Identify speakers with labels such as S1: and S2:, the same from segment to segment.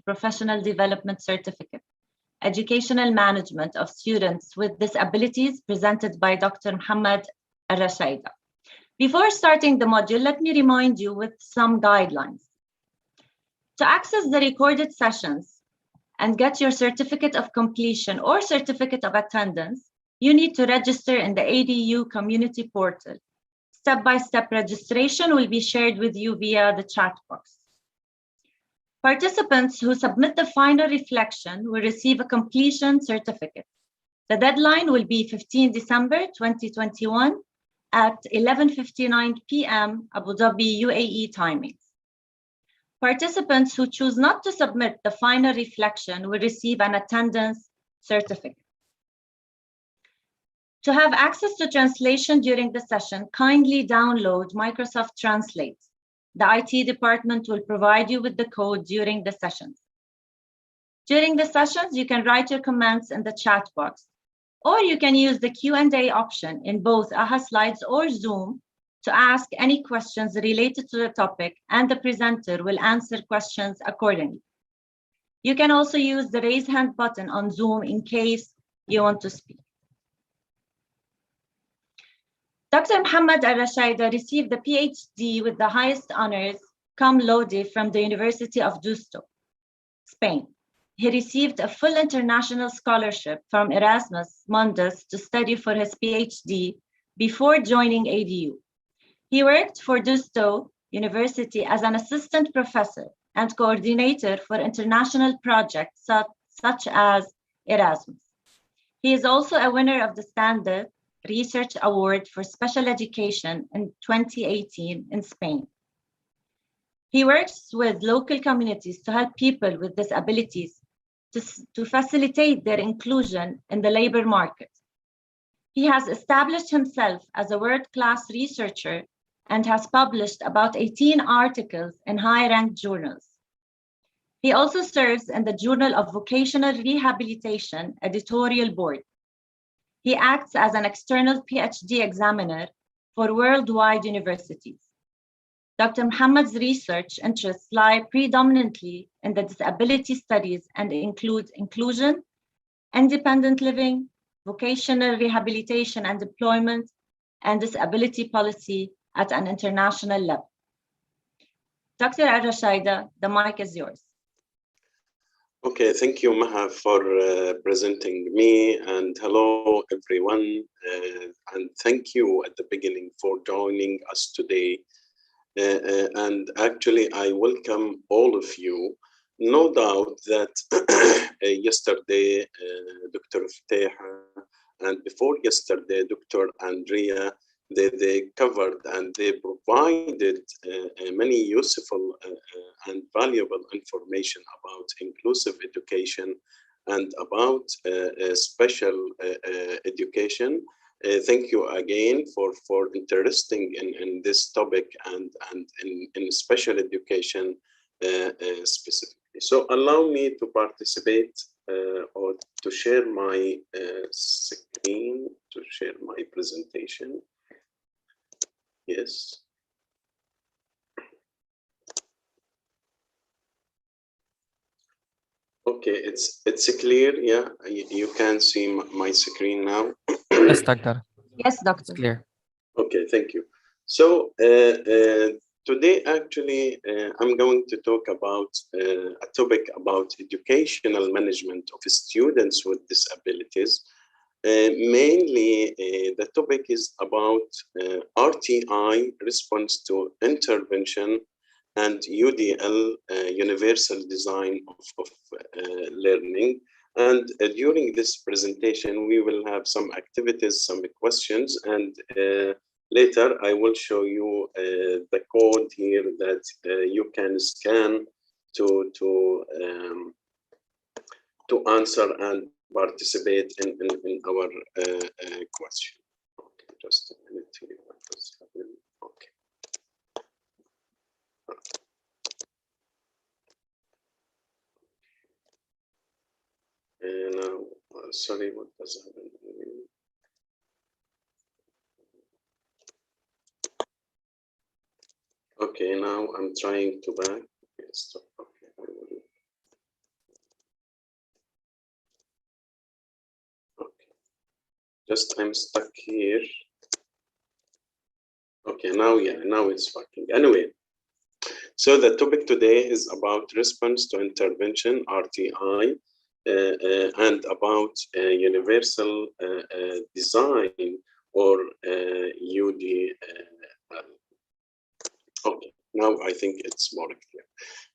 S1: Professional Development Certificate, Educational Management of Students with Disabilities, presented by Dr. Mohammed Al-Rashaida. Before starting the module, let me remind you with some guidelines. To access the recorded sessions and get your certificate of completion or certificate of attendance, you need to register in the ADU community portal. Step-by-step registration will be shared with you via the chat box. Participants who submit the final reflection will receive a completion certificate. The deadline will be 15 December 2021 at 11:59 p.m. Abu Dhabi, UAE timings. Participants who choose not to submit the final reflection will receive an attendance certificate. To have access to translation during the session, kindly download Microsoft Translate. The IT department will provide you with the code during the sessions. During the sessions, you can write your comments in the chat box, or you can use the Q&A option in both AHA Slides or Zoom to ask any questions related to the topic, and the presenter will answer questions accordingly. You can also use the raise hand button on Zoom in case you want to speak. Dr. Mohammed Al-Rashaida received the PhD with the highest honors cum laude from the University of Deusto, Spain. He received a full international scholarship from Erasmus Mundus to study for his PhD before joining ADU. He worked for Deusto University as an assistant professor and coordinator for international projects such as Erasmus. He is also a winner of the Standard Research Award for Special Education in 2018 in Spain. He works with local communities to help people with disabilities to facilitate their inclusion in the labor market. He has established himself as a world-class researcher and has published about 18 articles in high-ranked journals. He also serves in the Journal of Vocational Rehabilitation editorial board. He acts as an external PhD examiner for worldwide universities. Dr. Mohammed's research interests lie predominantly in the disability studies and include inclusion, independent living, vocational rehabilitation and employment, and disability policy at an international level. Dr. Al-Rashaida, the mic is yours.
S2: Okay, thank you, Maha, for presenting me, and hello, everyone. And thank you at the beginning for joining us today. And actually, I welcome all of you. No doubt that yesterday, Dr. Fteha, and before yesterday, Dr. Andrea, they covered and they provided many useful and valuable information about inclusive education and about special education. Thank you again for interesting in this topic and in special education specifically. So allow me to participate or to share my screen, to share my presentation. Yes. Okay, it's clear. Yeah, you can see my screen now.
S3: Yes, doctor.
S1: Yes, doctor.
S3: It's clear.
S2: Okay, thank you. So today, actually, I'm going to talk about a topic about educational management of students with disabilities. Mainly, the topic is about RTI, response to intervention, and UDL, universal design of learning. And during this presentation, we will have some activities, some questions, and later I will show you the code here that you can scan to answer and participate in our question. Okay, just a minute here. Okay. Now, sorry, what does happen? Okay, now I'm trying to back. Okay, stop. Okay, Just I'm stuck here. Okay, now it's working. Anyway, so the topic today is about response to intervention, RTI, and about universal design or UDL. Okay, now I think it's more clear.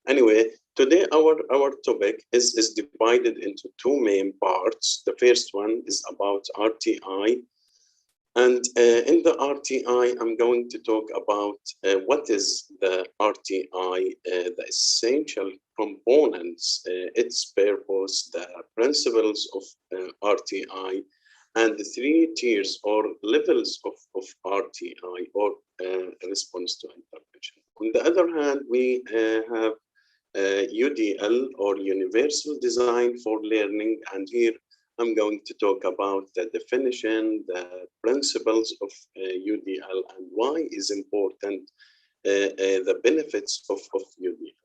S2: Anyway, today our topic is divided into two main parts. The first one is about RTI. And in the RTI, I'm going to talk about what is the RTI, the essential components, its purpose, the principles of RTI, and the three tiers or levels of RTI or response to intervention. On the other hand, we have UDL or Universal Design for Learning, and here I'm going to talk about the definition, the principles of UDL, and why is important, the benefits of UDL.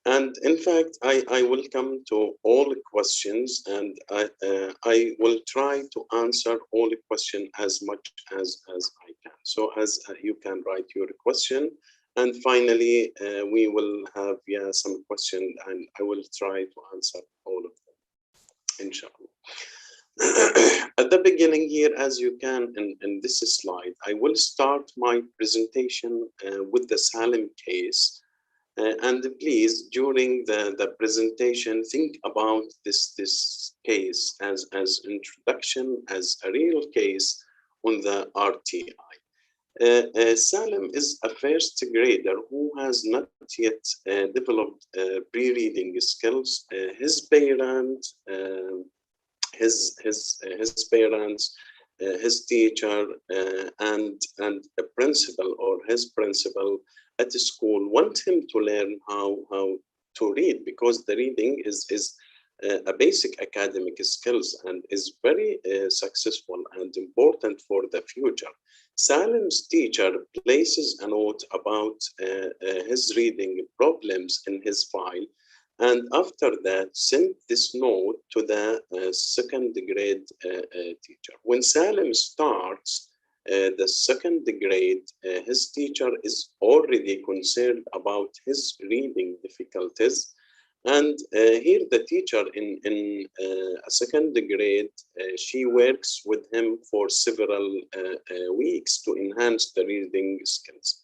S2: And in fact, I will come to all questions, and I will try to answer all the questions as much as I can. So as you can write your question, and finally, we will have some questions, and I will try to answer all of them, inshallah. At the beginning here, as you can in this slide, I will start my presentation with the Asylum case. And please, during the presentation, think about this case as introduction, as a real case on the RTI. Salim is a first grader who has not yet developed pre-reading skills. His parents, his teacher, and a principal or his principal at the school want him to learn how to read, because the reading is a basic academic skills and is very successful and important for the future. Salim's teacher places a note about his reading problems in his file, and after that sent this note to the second grade teacher. When Salim starts the second grade, his teacher is already concerned about his reading difficulties. And here the teacher in a second grade, she works with him for several weeks to enhance the reading skills.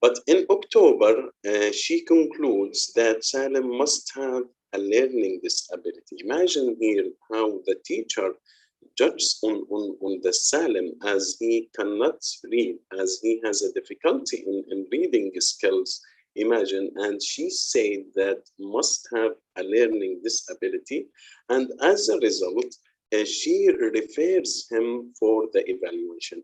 S2: But in October, she concludes that Salim must have a learning disability. Imagine here how the teacher judges on the Salim, as he cannot read, as he has a difficulty in reading skills. Imagine, and she said that must have a learning disability, and as a result, she refers him for the evaluation.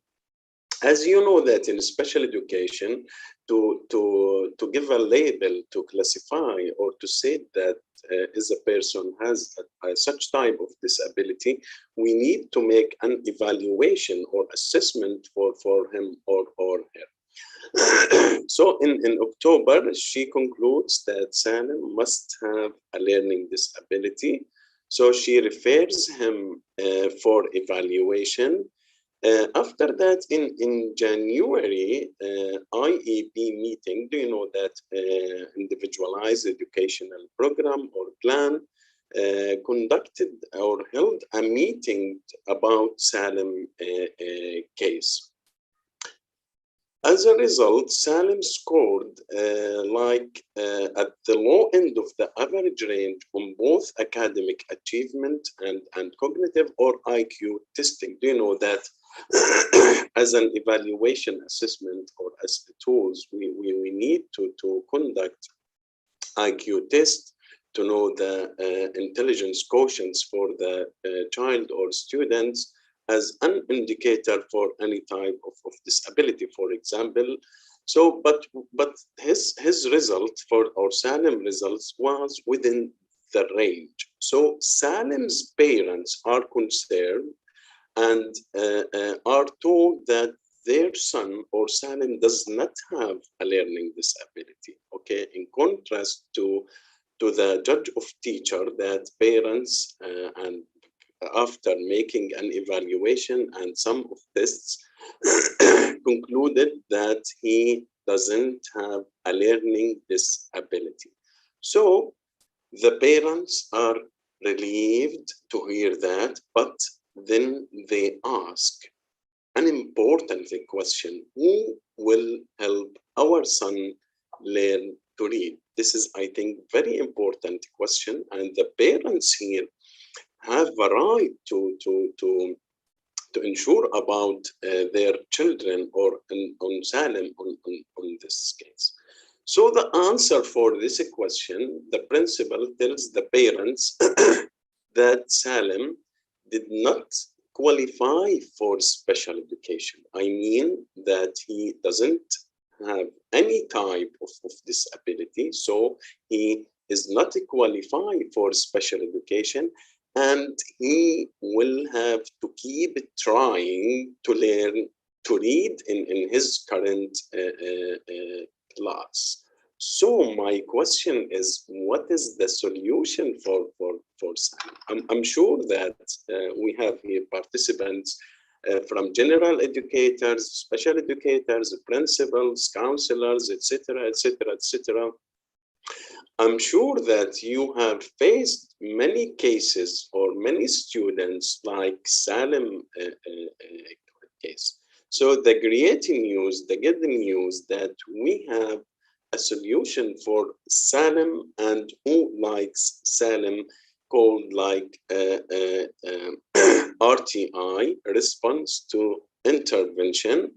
S2: As you know that in special education, to give a label, to classify or to say that is a person has such type of disability, we need to make an evaluation or assessment for him or her. So in October, she concludes that Salim must have a learning disability. So she refers him for evaluation. After that, in January, IEP meeting, do you know that individualized educational program or plan conducted or held a meeting about Salim case. As a result, Salim scored at the low end of the average range on both academic achievement and cognitive or IQ testing. Do you know that as an evaluation assessment or as tools, we need to conduct IQ test to know the intelligence quotients for the child or students as an indicator for any type of disability, for example. So, but his result for our Salim results was within the range. So Salim's parents are concerned and are told that their son or Salim does not have a learning disability. Okay, in contrast to the judge of teacher that parents and after making an evaluation and some of tests, concluded that he doesn't have a learning disability. So the parents are relieved to hear that, but then they ask an important question: who will help our son learn to read? This is, I think, very important question, and the parents here have a right to ensure about their children, or on Salem on this case. So the answer for this question, the principal tells the parents that Salem did not qualify for special education. I mean that he doesn't have any type of disability, so he is not qualified for special education, and he will have to keep trying to learn to read in his current class. So my question is, what is the solution for Sam? I'm sure that we have here participants from general educators, special educators, principals, counselors, etc., etc., etc. I'm sure that you have faced many cases or many students like Salem case. So the great news, the good news that we have a solution for Salem, and who likes Salem, called like RTI, response to intervention.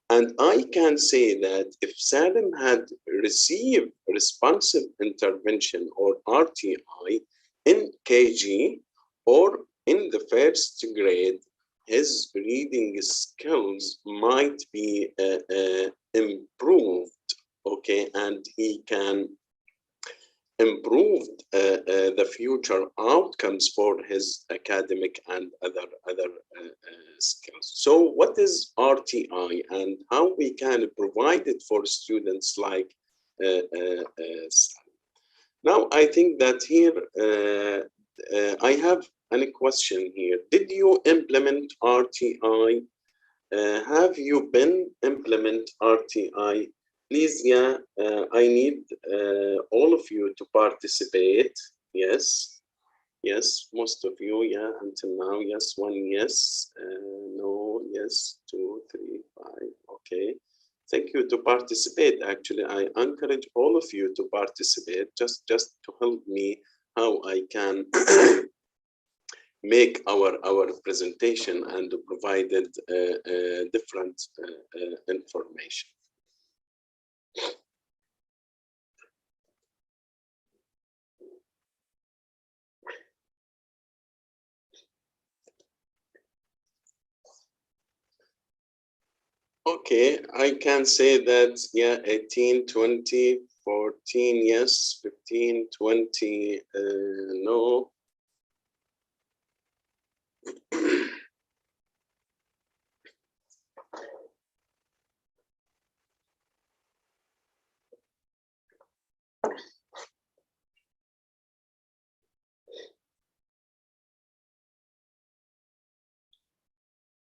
S2: And I can say that if Salem had received responsive intervention or RTI in KG or in the first grade, his reading skills might be improved, okay, and he can improve the future outcomes for his academic and other skills. So what is RTI and how we can provide it for students like now? I think that here I have a question here. Did you implement RTI? Have you been implement RTI? Please, yeah, I need all of you to participate. Yes, yes, most of you, yeah, until now, yes, one, yes, no, yes, 2, 3, 5, okay. Thank you to participate. Actually, I encourage all of you to participate, just to help me how I can make our presentation and provided different information. Okay, I can say that, yeah, 18, 20, 14, yes, 15, 20, no.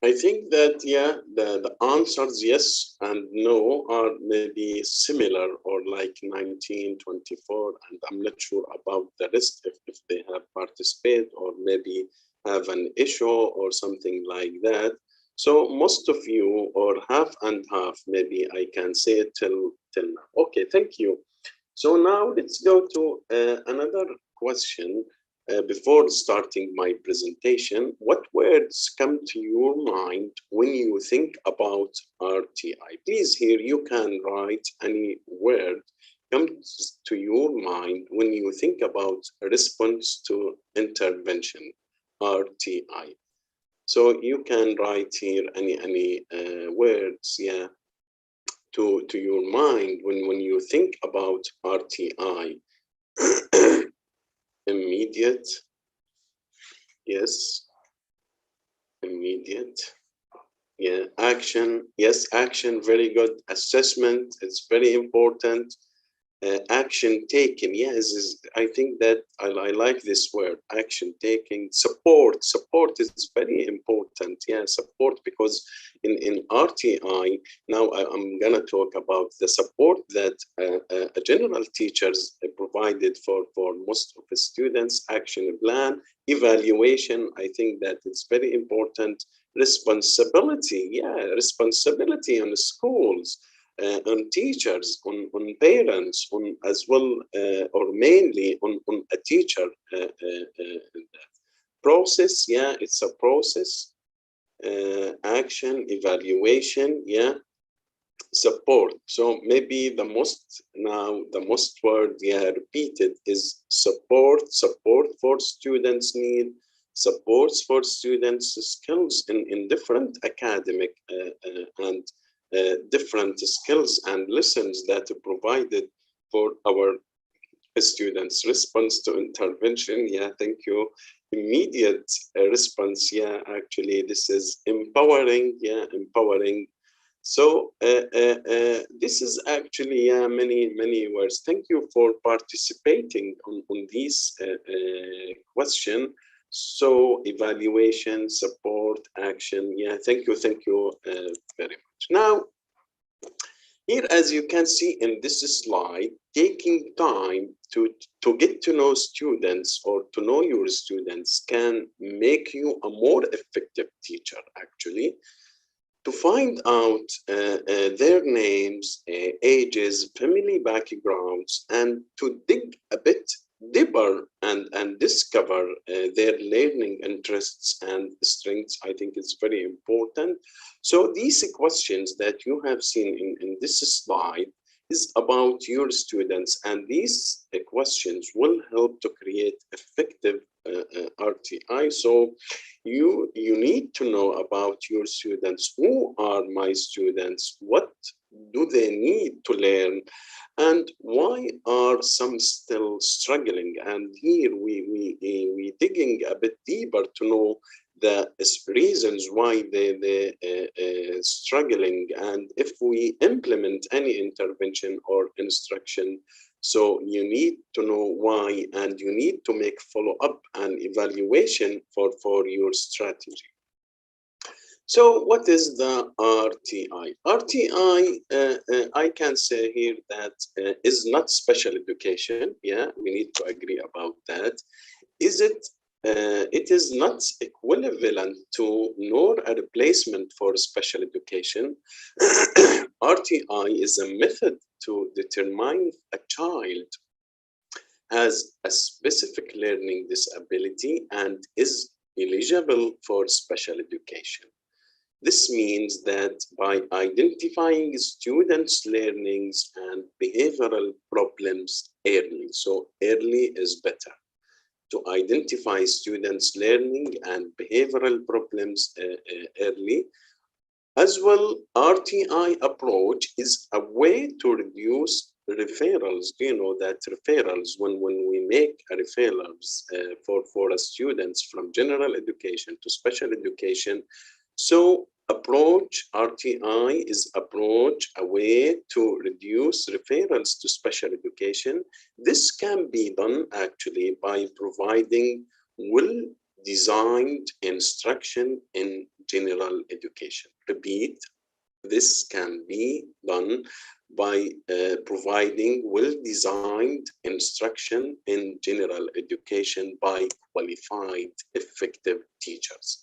S2: I think that, yeah, the answers yes and no are maybe similar, or like 19, 24, and I'm not sure about the rest if they have participated or maybe have an issue or something like that. So most of you, or half and half, maybe I can say it till now. Okay, thank you. So now let's go to another question. Before starting my presentation, what words come to your mind when you think about RTI? Please, here you can write any word comes to your mind when you think about response to intervention, RTI. So you can write here any words, yeah, to your mind when you think about RTI. Immediate, yes, immediate, yeah. Action, yes, action, very good. Assessment, it's very important. action taken. Yes, I think that I like this word, action taking. Support is very important. Yeah, support, because in RTI, now I'm gonna talk about the support that general teachers provided for most of the students. Action plan, evaluation, I think that it's very important. Responsibility, yeah, responsibility on the schools, on teachers, on parents, on as well, or mainly on a teacher. Process, yeah, it's a process. Action, evaluation, yeah, support. So maybe the most word, yeah, repeated is support. Support for students' need, supports for students' skills in different academic and different skills and lessons that are provided for our students. Response to intervention, yeah, thank you. Immediate response, yeah, actually this is empowering, yeah, empowering. So this is actually many words. Thank you for participating on this question. So evaluation, support, action. Yeah, thank you very much. Now, here, as you can see in this slide, taking time to get to know students or to know your students can make you a more effective teacher, actually. To find out their names, ages, family backgrounds, and to dig a bit deeper and discover their learning interests and strengths, I think it's very important. So these questions that you have seen in this slide is about your students, and these questions will help to create effective RTI. So you need to know about your students. Who are my students? What do they need to learn? And why are some still struggling? And here we digging a bit deeper to know the reasons why they struggling, and if we implement any intervention or instruction. So you need to know why, and you need to make follow-up and evaluation for your strategy. So what is the RTI? RTI, I can say here that is not special education. Yeah, we need to agree about that. Is it? It is not equivalent to nor a replacement for special education. RTI is a method to determine if a child has a specific learning disability and is eligible for special education. This means that by identifying students' learnings and behavioral problems early, so early is better, to identify students' learning and behavioral problems early. As well, RTI approach is a way to reduce referrals. Do you know that referrals, when we make referrals for students from general education to special education, so approach RTI is approach a way to reduce referrals to special education. This can be done actually by providing well-designed instruction in general education. Repeat, this can be done by providing well-designed instruction in general education by qualified, effective teachers.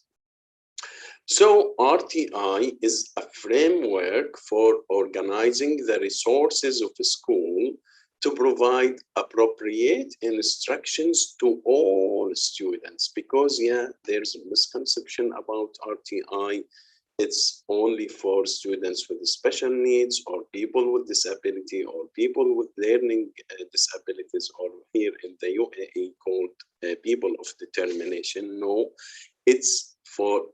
S2: So RTI is a framework for organizing the resources of a school to provide appropriate instructions to all students, because yeah, there's a misconception about RTI. It's only for students with special needs or people with disability or people with learning disabilities, or here in the UAE called people of determination. No, it's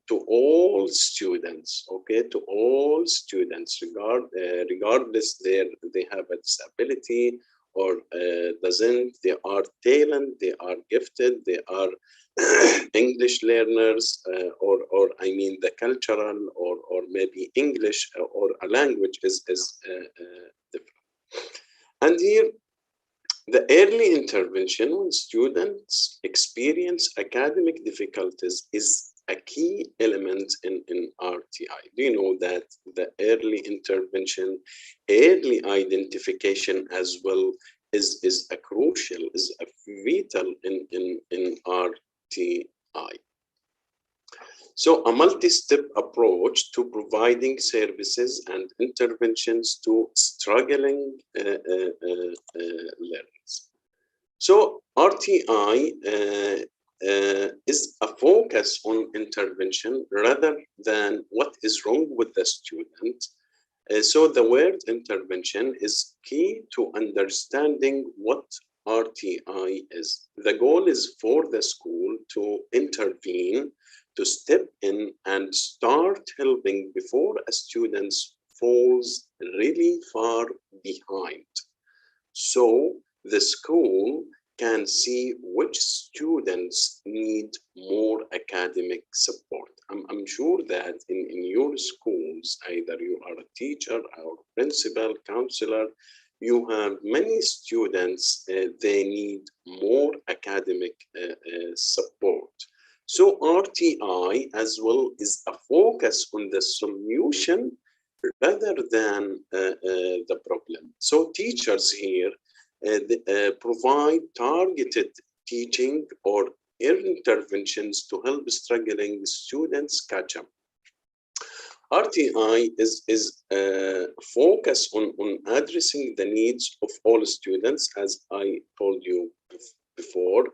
S2: to all students, okay, to all students, regardless they have a disability or doesn't, they are talent, they are gifted, they are English learners, or I mean the cultural or maybe English or a language is different. And here The early intervention when students experience academic difficulties is a key element in RTI. Do you know that the early intervention, early identification as well is a crucial, is a vital in RTI. So a multi-step approach to providing services and interventions to struggling learners. So RTI is a focus on intervention rather than what is wrong with the student. So the word intervention is key to understanding what RTI is. The goal is for the school to intervene, to step in and start helping before a student falls really far behind. So the school can see which students need more academic support. I'm sure that in your schools, either you are a teacher or principal, counselor, you have many students, they need more academic support. So RTI as well is a focus on the solution rather than the problem. So teachers here provide targeted teaching or interventions to help struggling students catch up. RTI is focused on addressing the needs of all students, as I told you before,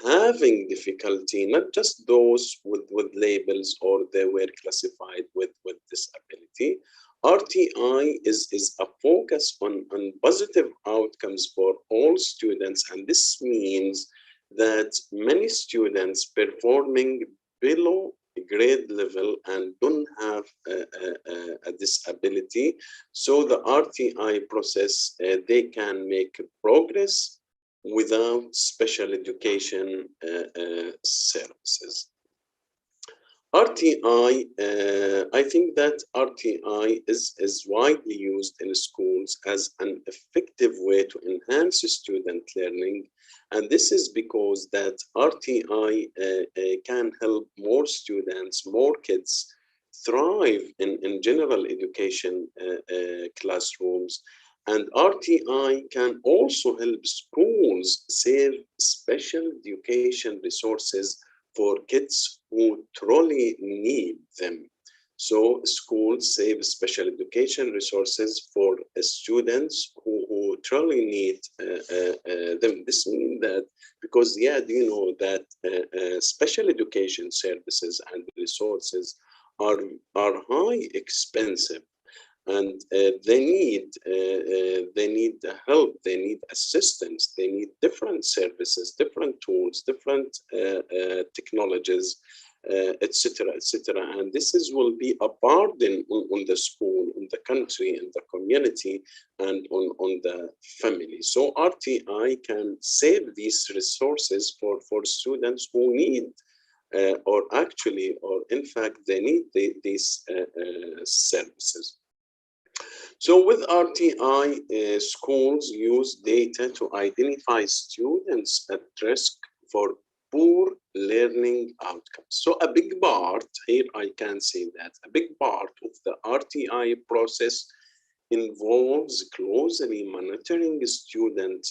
S2: having difficulty, not just those with labels or they were classified with disability. RTI is a focus on positive outcomes for all students, and this means that many students performing below grade level and don't have a disability. So the RTI process, they can make progress without special education services. RTI, I think that RTI is widely used in schools as an effective way to enhance student learning. And this is because that RTI can help more students, more kids thrive in general education classrooms. And RTI can also help schools save special education resources for kids who truly need them. So schools save special education resources for students who truly need them. This means that because, yeah, do you know that special education services and resources are high expensive, and they need help, they need assistance, they need different services, different tools, different technologies, etc., etc. And this will be a burden on the school, on the country, in the community, and on the family. So RTI can save these resources for students who need or in fact they need these services. So with RTI, schools use data to identify students at risk for poor learning outcomes. So a big part, here I can say that, a big part of the RTI process involves closely monitoring student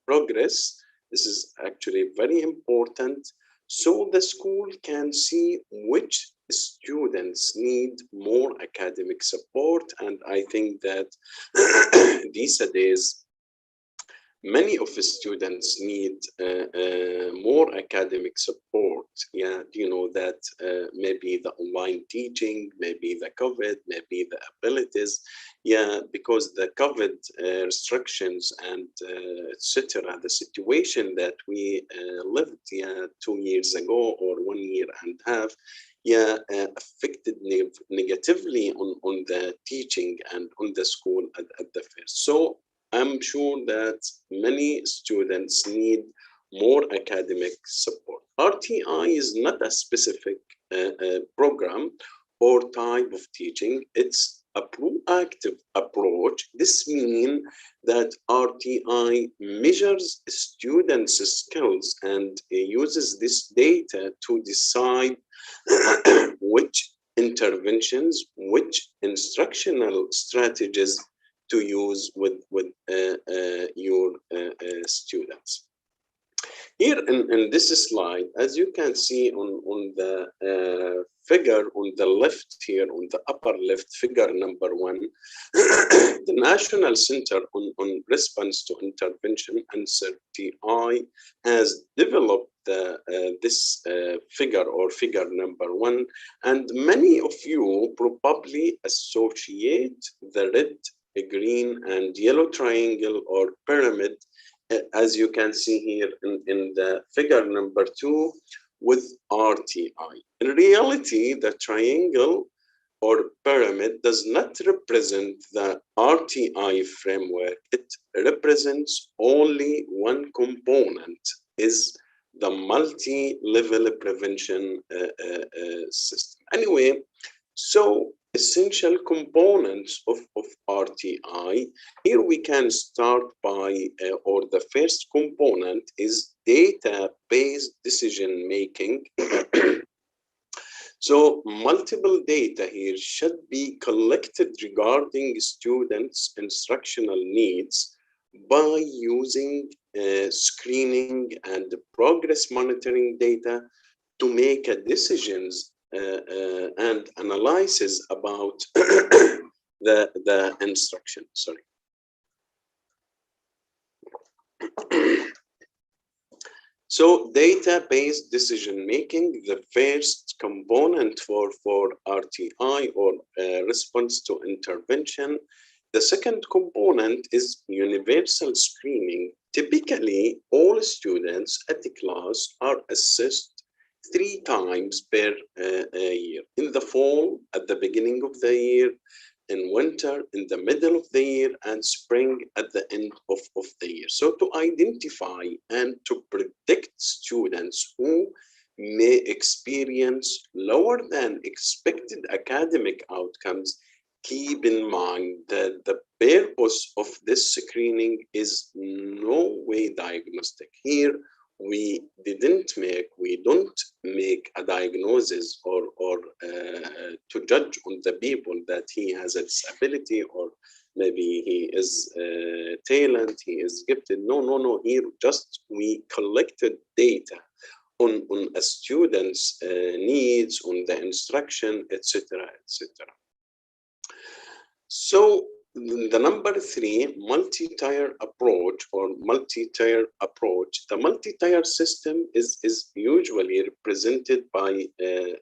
S2: progress. This is actually very important, so the school can see which students need more academic support. And I think that these days, many of the students need more academic support. Yeah, you know that maybe the online teaching, maybe the COVID, maybe the abilities. Yeah, because the COVID restrictions and etc. The situation that we lived 2 years ago or 1 year and a half, affected negatively on the teaching and on the school at the first. So I'm sure that many students need more academic support. RTI is not a specific program or type of teaching. It's a proactive approach. This means that RTI measures students' skills and uses this data to decide which interventions, which instructional strategies to use with your students. Here in this slide, as you can see on the figure on the left here, on the upper left, figure number 1, the National Center on Response to Intervention and CERTI has developed this figure, or figure number 1, and many of you probably associate the red, green, and yellow triangle or pyramid, as you can see here in the figure number 2, with RTI. In reality, the triangle or pyramid does not represent the RTI framework. It represents only one component, is the multi-level prevention system. Anyway, so essential components of RTI, here we can start by, or the first component is data-based decision making. So multiple data here should be collected regarding students' instructional needs by using screening and progress monitoring data to make decisions and analysis about the instruction. Sorry. So data-based decision-making, the first component for RTI, or response to intervention. The second component is universal screening. Typically, all students at the class are assessed 3 times per year. In the fall, at the beginning of the year, in winter, in the middle of the year, and spring at the end of the year. So to identify and to predict students who may experience lower than expected academic outcomes, keep in mind that the purpose of this screening is no way diagnostic. Here, we don't make a diagnosis or to judge on the people that he has a disability, or maybe he is talent, he is gifted. No. Here, just we collected data on a student's needs, on the instruction, etc., etc. So the number 3, multi-tier approach or multi-tier approach. The multi-tier system is usually represented by a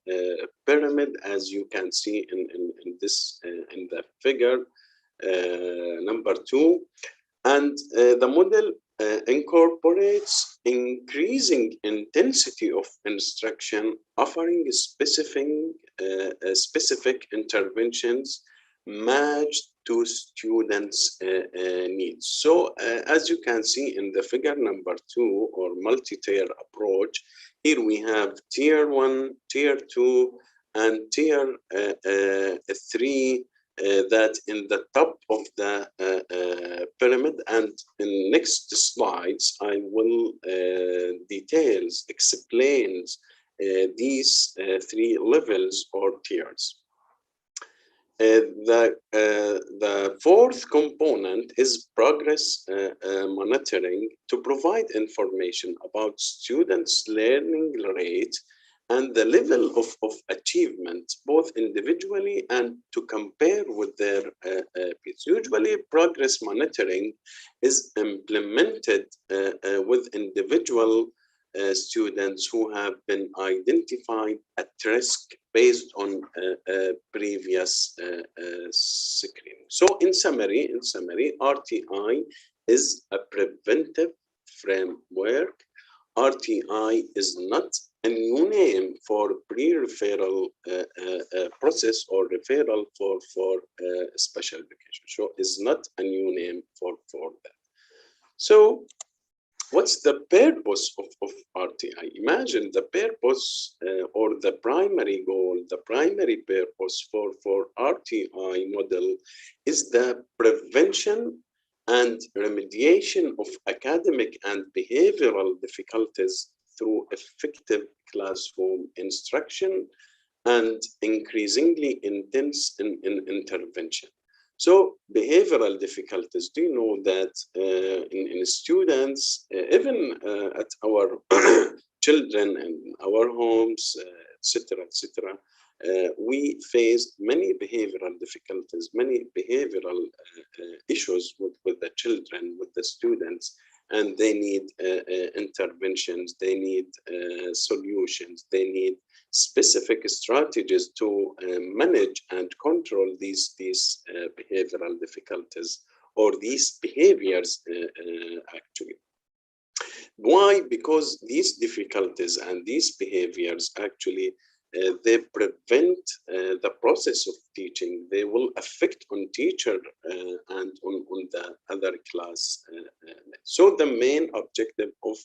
S2: pyramid, as you can see in this in the figure number 2, and the model incorporates increasing intensity of instruction, offering specific interventions matched to students' needs. So as you can see in the figure number 2, or multi-tier approach, here we have tier 1, tier 2, and tier 3, that in the top of the pyramid. And in next slides, I will explain these 3 levels or tiers. The fourth component is progress monitoring to provide information about students' learning rate and the level of achievement, both individually and to compare with their peers. Usually, progress monitoring is implemented with individual students who have been identified at risk based on previous screening. So in summary, RTI is a preventive framework. RTI is not a new name for pre-referral process or referral for special education. So it's not a new name for that. So what's the purpose of RTI? Imagine the purpose or the primary goal, the primary purpose for RTI model is the prevention and remediation of academic and behavioral difficulties through effective classroom instruction and increasingly intense in intervention. So behavioral difficulties, do you know that in students, even at our children and our homes, etc., we faced many behavioral difficulties, many behavioral issues with the children, with the students, and they need interventions, they need solutions, they need specific strategies to manage and control these behavioral difficulties or these behaviors actually. Why? Because these difficulties and these behaviors actually they prevent the process of teaching. They will affect on teacher and on the other class. So the main objective of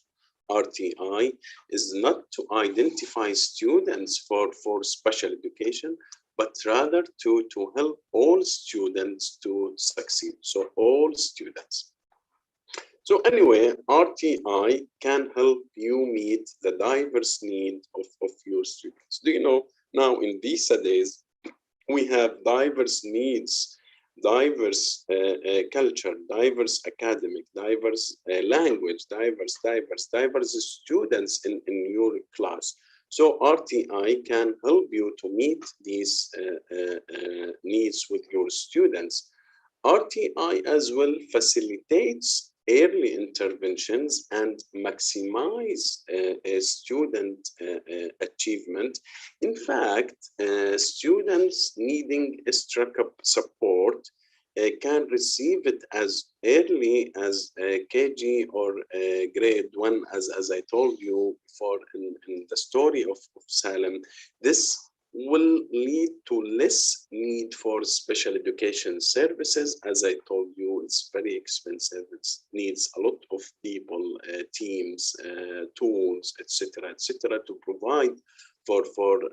S2: RTI is not to identify students for special education, but rather to help all students to succeed. So all students. So anyway, RTI can help you meet the diverse needs of your students. Do you know, now in these days, we have diverse needs, diverse culture, diverse academic, diverse language, diverse students in your class. So RTI can help you to meet these needs with your students. RTI as well facilitates early interventions and maximize student achievement. In fact, students needing extra support can receive it as early as KG or grade 1, as I told you before in the story of Salem. This will lead to less need for special education services. As I told you, it's very expensive. It needs a lot of people, teams, tools, etc., to provide for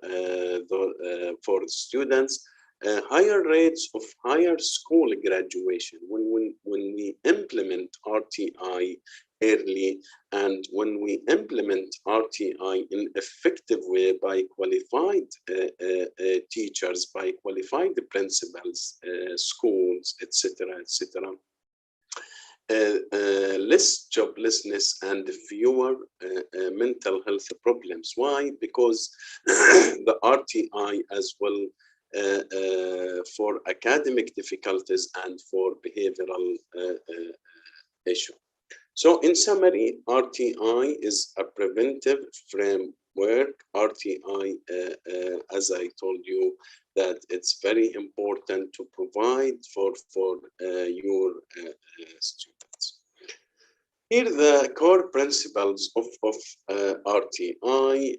S2: the students. Higher rates of higher school graduation when we implement RTI early, and when we implement RTI in effective way by qualified teachers, by qualified principals, schools, etc., less joblessness and fewer mental health problems. Why? Because the RTI as well for academic difficulties and for behavioral issue. So in summary, RTI is a preventive framework. RTI, as I told you, that it's very important to provide for your students. Here are the core principles of RTI.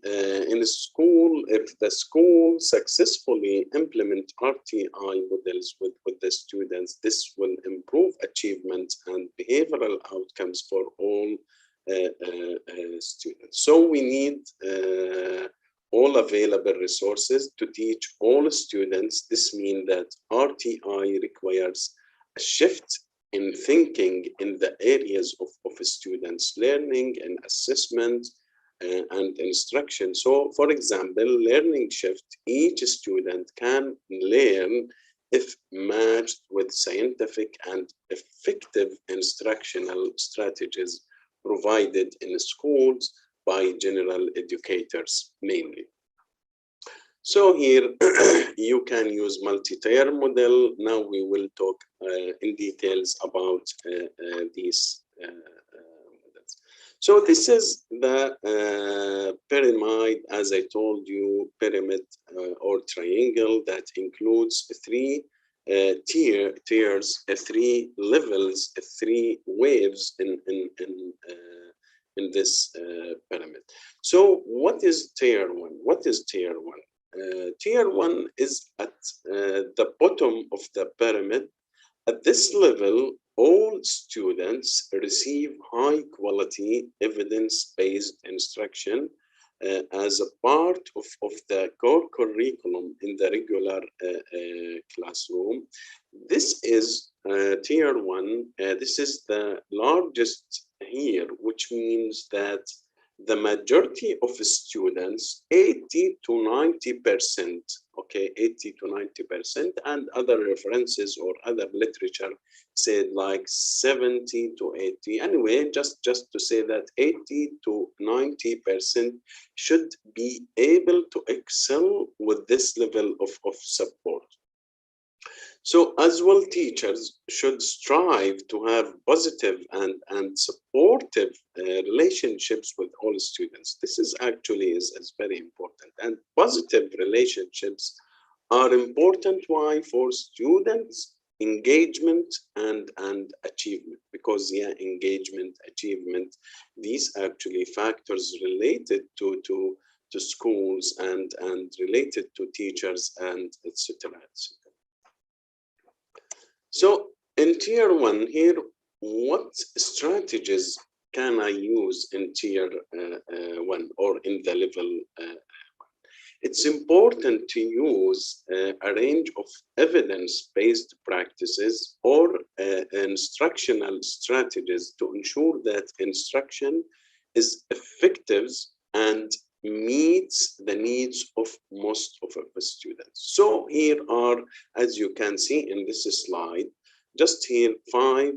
S2: In a school, if the school successfully implement RTI models with the students, this will improve achievement and behavioral outcomes for all students. So we need all available resources to teach all students. This means that RTI requires a shift in thinking in the areas of students' learning and assessment and instruction. So, for example, learning shift, each student can learn if matched with scientific and effective instructional strategies provided in schools by general educators mainly. So here you can use MultiTier model. Now we will talk in details about these models. So this is the pyramid, as I told you, pyramid or triangle that includes three tiers, three levels, three waves in this pyramid. So what is tier 1? What is tier 1? Tier 1 is at the bottom of the pyramid. At this level, all students receive high quality evidence-based instruction as a part of the core curriculum in the regular classroom. This is tier 1. This is the largest here, which means that the majority of students, 80 to 90%, okay, 80 to 90%, and other references or other literature said like 70 to 80. Anyway, just to say that 80 to 90% should be able to excel with this level of support. So as well, teachers should strive to have positive and supportive relationships with all students. This is actually is very important. And positive relationships are important. Why? For students' engagement and achievement. Because yeah, engagement, achievement, these actually factors related to schools and related to teachers and etc. etc. So in tier 1 here, what strategies can I use in tier 1 or in the level 1? It's important to use a range of evidence-based practices or instructional strategies to ensure that instruction is effective and meets the needs of most of the students. So here are, as you can see in this slide, just here 5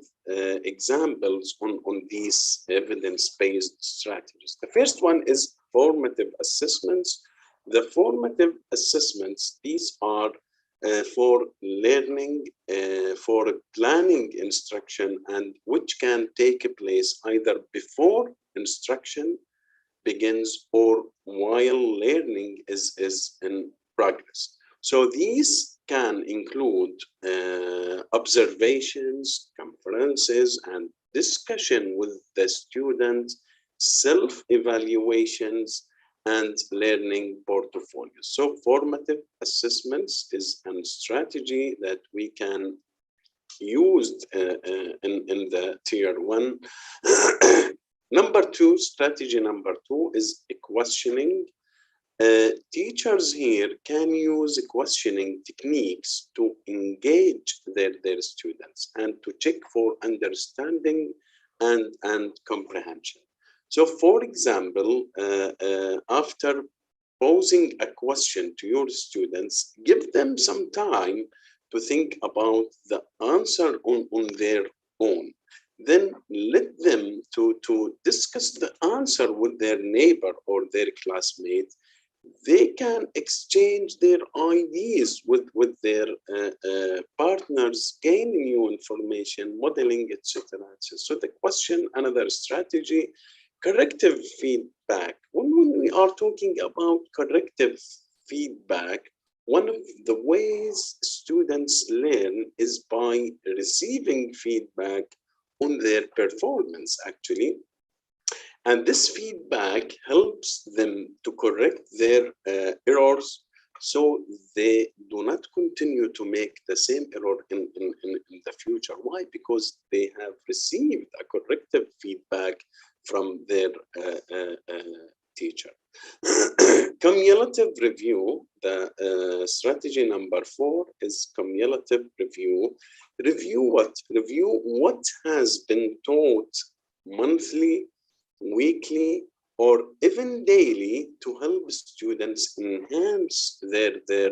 S2: examples on these evidence-based strategies. The first one is formative assessments. The formative assessments, these are for learning, for planning instruction, and which can take place either before instruction begins or while learning is in progress. So these can include observations, conferences, and discussion with the student, self-evaluations, and learning portfolios. So formative assessments is a strategy that we can use in the tier 1. Strategy number 2 is questioning. Teachers here can use questioning techniques to engage their students and to check for understanding and comprehension. So for example, after posing a question to your students, give them some time to think about the answer on their own. Then let them to discuss the answer with their neighbor or their classmate. They can exchange their ideas with their partners, gain new information, modeling, etc. So the question, another strategy, corrective feedback. When we are talking about corrective feedback, one of the ways students learn is by receiving feedback on their performance, actually. And this feedback helps them to correct their errors so they do not continue to make the same error in the future. Why? Because they have received a corrective feedback from their teacher. Cumulative review, the strategy number 4 is cumulative review. Review what? Review what has been taught monthly, weekly, or even daily to help students enhance their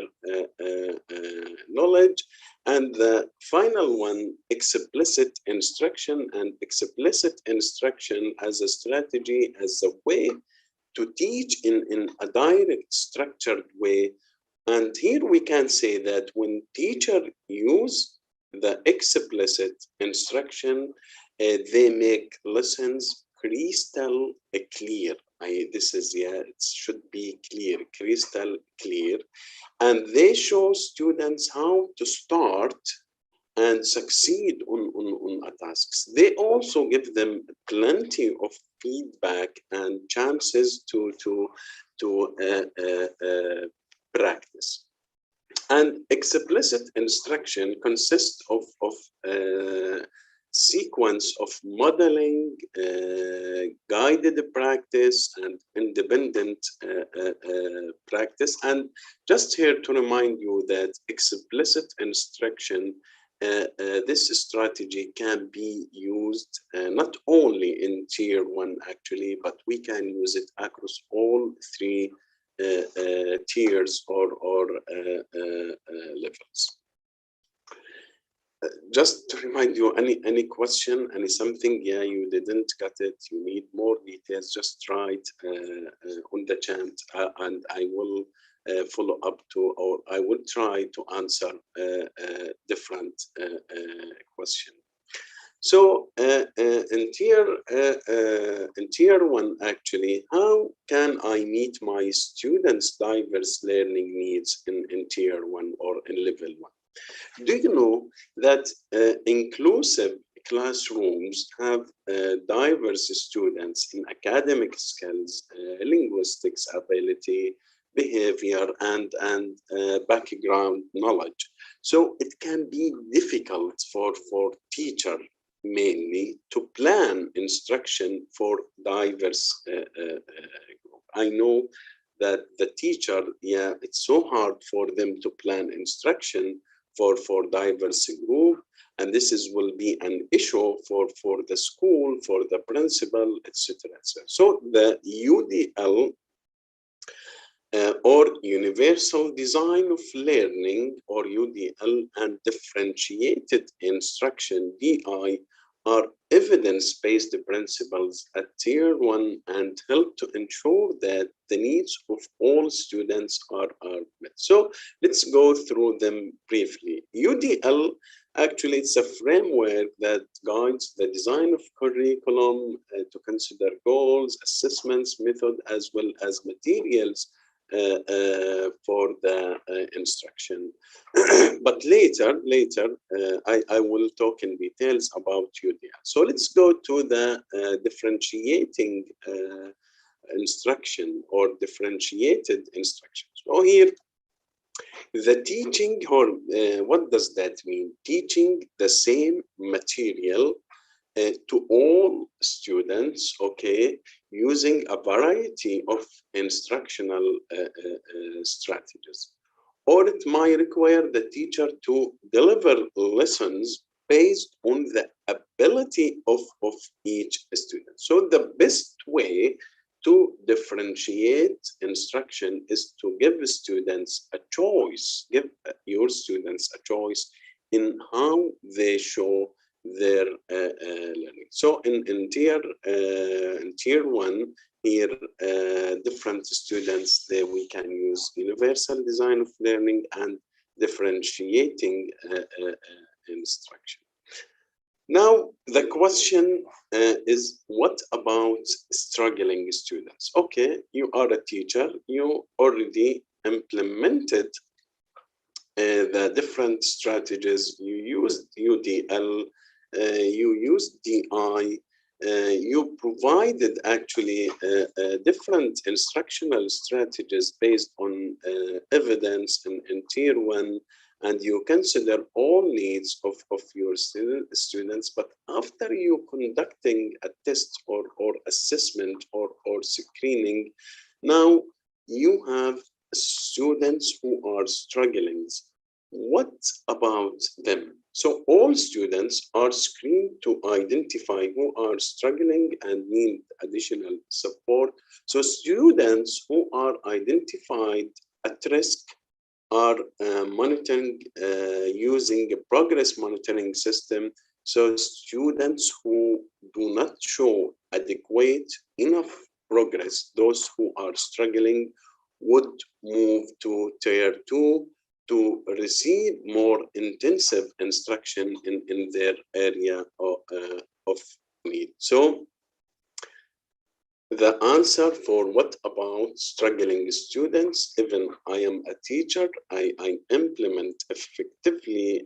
S2: knowledge. And the final one, explicit instruction. And explicit instruction as a strategy, as a way to teach in a direct, structured way. And here we can say that when teachers use the explicit instruction, they make lessons crystal clear. This is, yeah, it should be clear, crystal clear. And they show students how to start and succeed on tasks. They also give them plenty of feedback and chances to practice. And explicit instruction consists of sequence of modeling, guided practice, and independent practice. And just here to remind you that explicit instruction, this strategy can be used not only in tier 1 actually, but we can use it across all three tiers or levels. Just to remind you, any question, any something, yeah, you didn't get it, you need more details, just write on the chat, and I will follow up to, or I will try to answer different question. So in tier 1, actually, how can I meet my students' diverse learning needs in tier 1 or in level 1? Do you know that inclusive classrooms have diverse students in academic skills, linguistics ability, behavior, and background knowledge? So it can be difficult for teacher mainly to plan instruction for diverse group. I know that the teacher, yeah, it's so hard for them to plan instruction for diverse group, and this will be an issue for the school, for the principal, etc. So the UDL or Universal Design of Learning, or UDL, and differentiated instruction, DI, are evidence-based principles at tier 1 and help to ensure that the needs of all students are met. So let's go through them briefly. UDL, actually, it's a framework that guides the design of curriculum to consider goals, assessments, method, as well as materials for the instruction. But later, I will talk in details about UDL. So let's go to the differentiating instruction or differentiated instruction. So here, the teaching, or what does that mean? Teaching the same material to all students, okay, using a variety of instructional strategies. Or it might require the teacher to deliver lessons based on the ability of each student. So the best way to differentiate instruction is to give students a choice, give your students a choice in how they show their learning. So in tier 1, here different students, we can use universal design of learning and differentiating instruction. Now the question is, what about struggling students? Okay, you are a teacher, you already implemented the different strategies. You used UDL, you used DI, you provided actually different instructional strategies based on evidence in tier 1, and you consider all needs of your students. But after you conducting a test or assessment or screening, now you have students who are struggling. What about them? So all students are screened to identify who are struggling and need additional support. So students who are identified at risk are monitoring using a progress monitoring system. So students who do not show adequate enough progress, those who are struggling, would move to tier 2 to receive more intensive instruction in their area of need. So the answer for what about struggling students, even I am a teacher, I implement effectively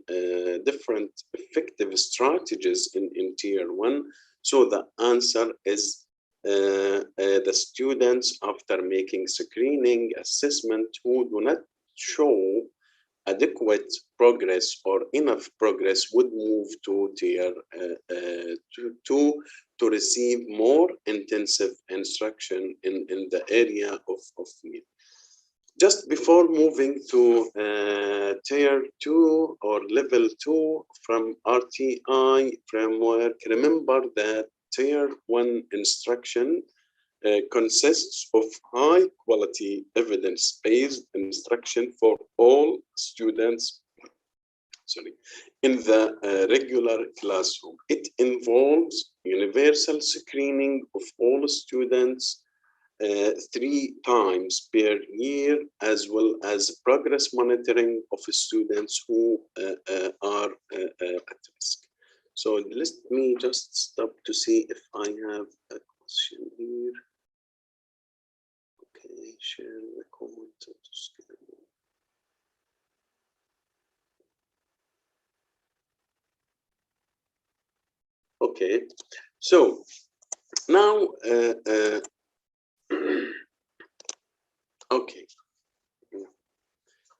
S2: different effective strategies in tier 1. So the answer is the students, after making screening assessment, who do not show adequate progress or enough progress would move to tier 2 to receive more intensive instruction in the area of meal. Just before moving to tier 2 or level 2 from RTI framework, remember that tier 1 instruction consists of high quality evidence-based instruction for all students in the regular classroom. It involves universal screening of all students 3 times per year, as well as progress monitoring of students who are at risk. So let me just stop to see if I have a question here. Okay, share the comment. Okay, so now, okay,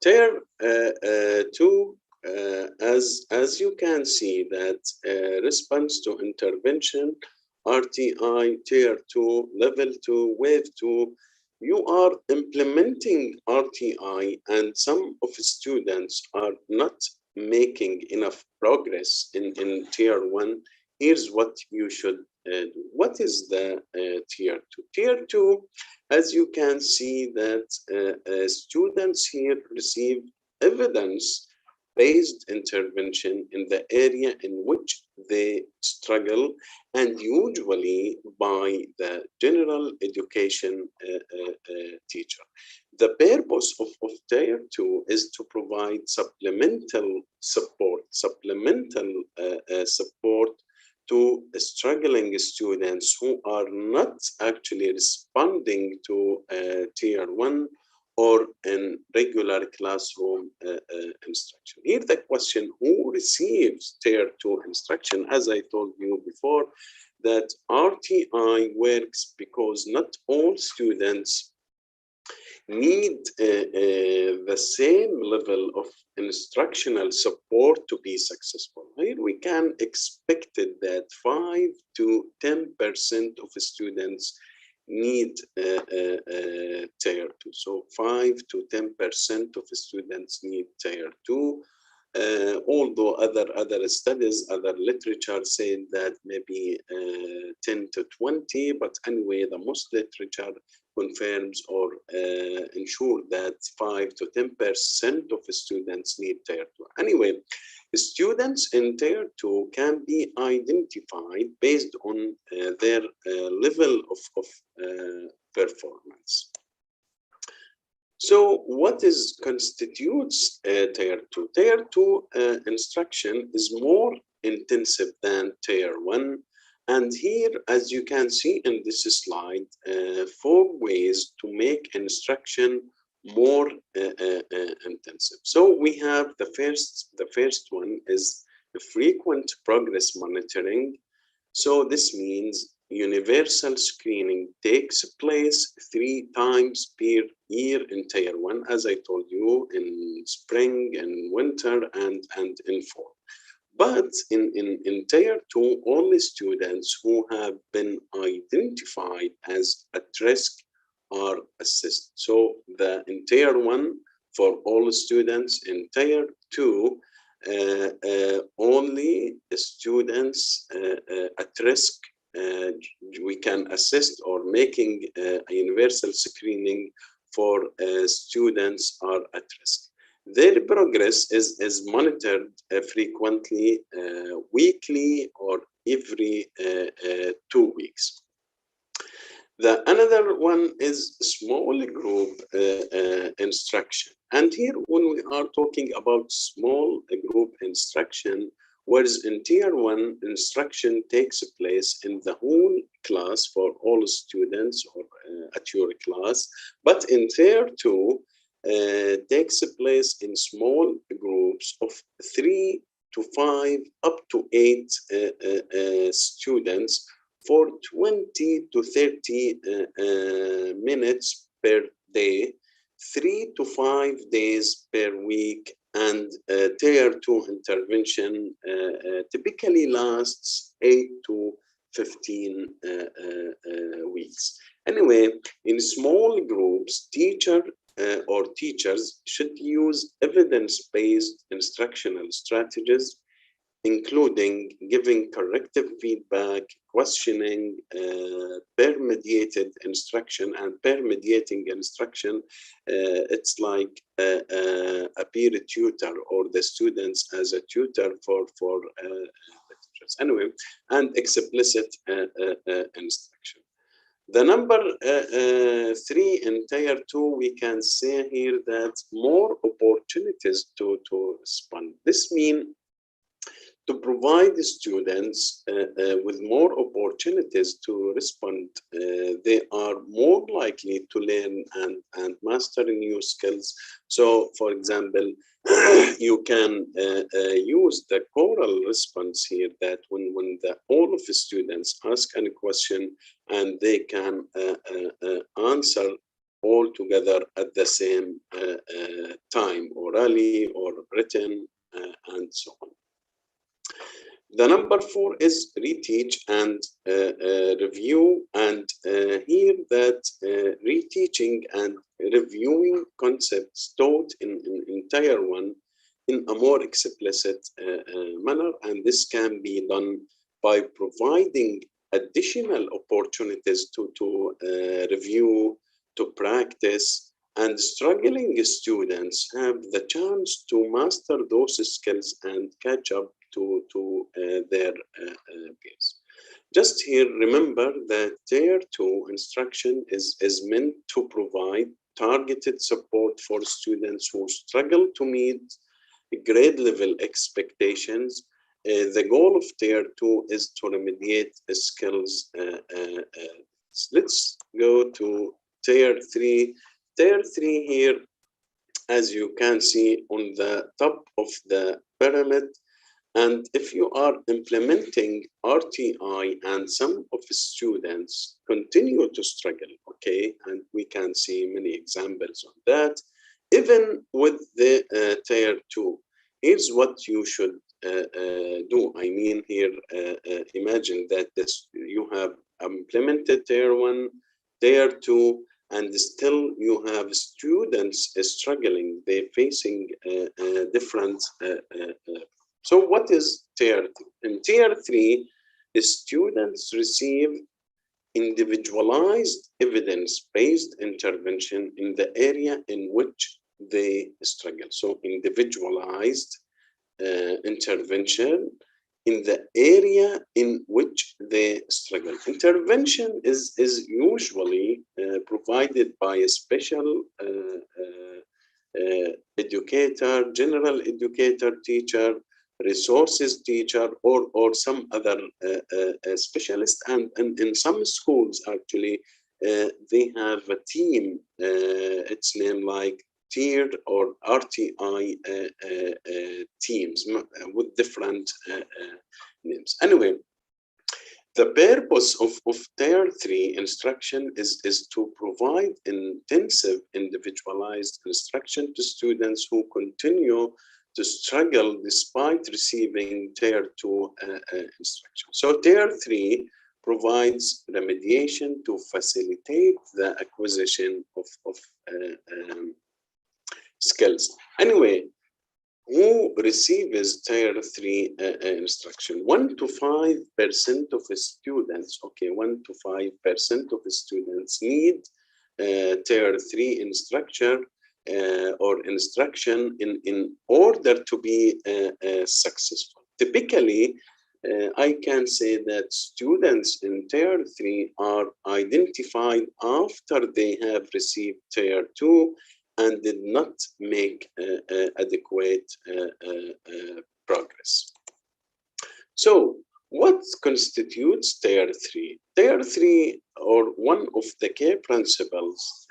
S2: tier 2, as you can see that response to intervention, RTI, tier 2, level 2, wave 2, you are implementing RTI and some of the students are not making enough progress in tier 1. Here's what you should do. What is the tier 2? Tier 2, as you can see that students here receive evidence-based intervention in the area in which they struggle, and usually by the general education teacher. The purpose of tier 2 is to provide supplemental support to struggling students who are not actually responding to tier 1 or in regular classroom instruction. Here the question, who receives tier 2 instruction? As I told you before, that RTI works because not all students need the same level of instructional support to be successful. Here we can expect that 5 to 10% of students need tier 2. So 5 to 10% of students need tier 2. Although other studies, other literature said that maybe 10 to 20, but anyway, the most literature confirms or ensure that 5 to 10% of students need tier 2. Anyway, students in tier 2 can be identified based on their level of performance. So what constitutes tier 2? Tier 2 instruction is more intensive than tier 1. And here, as you can see in this slide, 4 ways to make instruction more intensive. So we have the first one is frequent progress monitoring. So this means universal screening takes place 3 times per year in tier 1, as I told you, in spring and winter and in fall. But in tier 2, only students who have been identified as at risk are assessed. So in tier 1, for all students, in tier 2, only students at risk we can assist, or making a universal screening for students are at risk. Their progress is monitored frequently, weekly or every 2 weeks. Another one is small group instruction. And here, when we are talking about small group instruction, whereas in tier 1, instruction takes place in the whole class for all students or at your class, but in tier 2, takes place in small groups of 3 to 5 up to 8 students for 20 to 30 minutes per day, 3 to 5 days per week, and tier 2 intervention typically lasts 8 to 15 weeks. Anyway, in small groups, teachers should use evidence-based instructional strategies, including giving corrective feedback, questioning, peer-mediated instruction. And peer-mediating instruction, it's like a peer tutor, or the students as a tutor for the teachers. Anyway, and explicit instruction. The number 3 in tier 2, we can say here that more opportunities to respond. This means to provide the students with more opportunities to respond, they are more likely to learn and master new skills. So, for example, you can use the choral response here, that when all of the students ask any question and they can answer all together at the same time, orally or written, and so on. The number 4 is reteach and review, and here that reteaching and reviewing concepts taught in tier 1 in a more explicit manner, and this can be done by providing additional opportunities to review, to practice, and struggling students have the chance to master those skills and catch up to their peers. Just here, remember that tier 2 instruction is meant to provide targeted support for students who struggle to meet grade level expectations. The goal of tier 2 is to remediate skills. Let's go to tier 3. Tier 3 here, as you can see on the top of the pyramid. And if you are implementing RTI and some of the students continue to struggle, okay, and we can see many examples on that, even with the tier 2, here's what you should do. I mean here, imagine that you have implemented tier 1, tier 2, and still you have students struggling. They're facing different so what is tier 3? In tier 3, the students receive individualized evidence-based intervention in the area in which they struggle. So individualized intervention in the area in which they struggle. Intervention is usually provided by a special educator, general educator, teacher, resources teacher, or some other specialist. And in some schools, actually, they have a team, it's named like tiered or RTI teams with different names. Anyway, the purpose of tier 3 instruction is to provide intensive individualized instruction to students who continue to struggle despite receiving tier 2 instruction. So tier 3 provides remediation to facilitate the acquisition of skills. Anyway, who receives tier 3 instruction? 1 to 5% of the students, okay, 1 to 5% of the students need tier 3 instruction or instruction in order to be successful. Typically, I can say that students in tier 3 are identified after they have received tier 2 and did not make adequate progress. So, what constitutes tier 3? Tier 3, or one of the key principles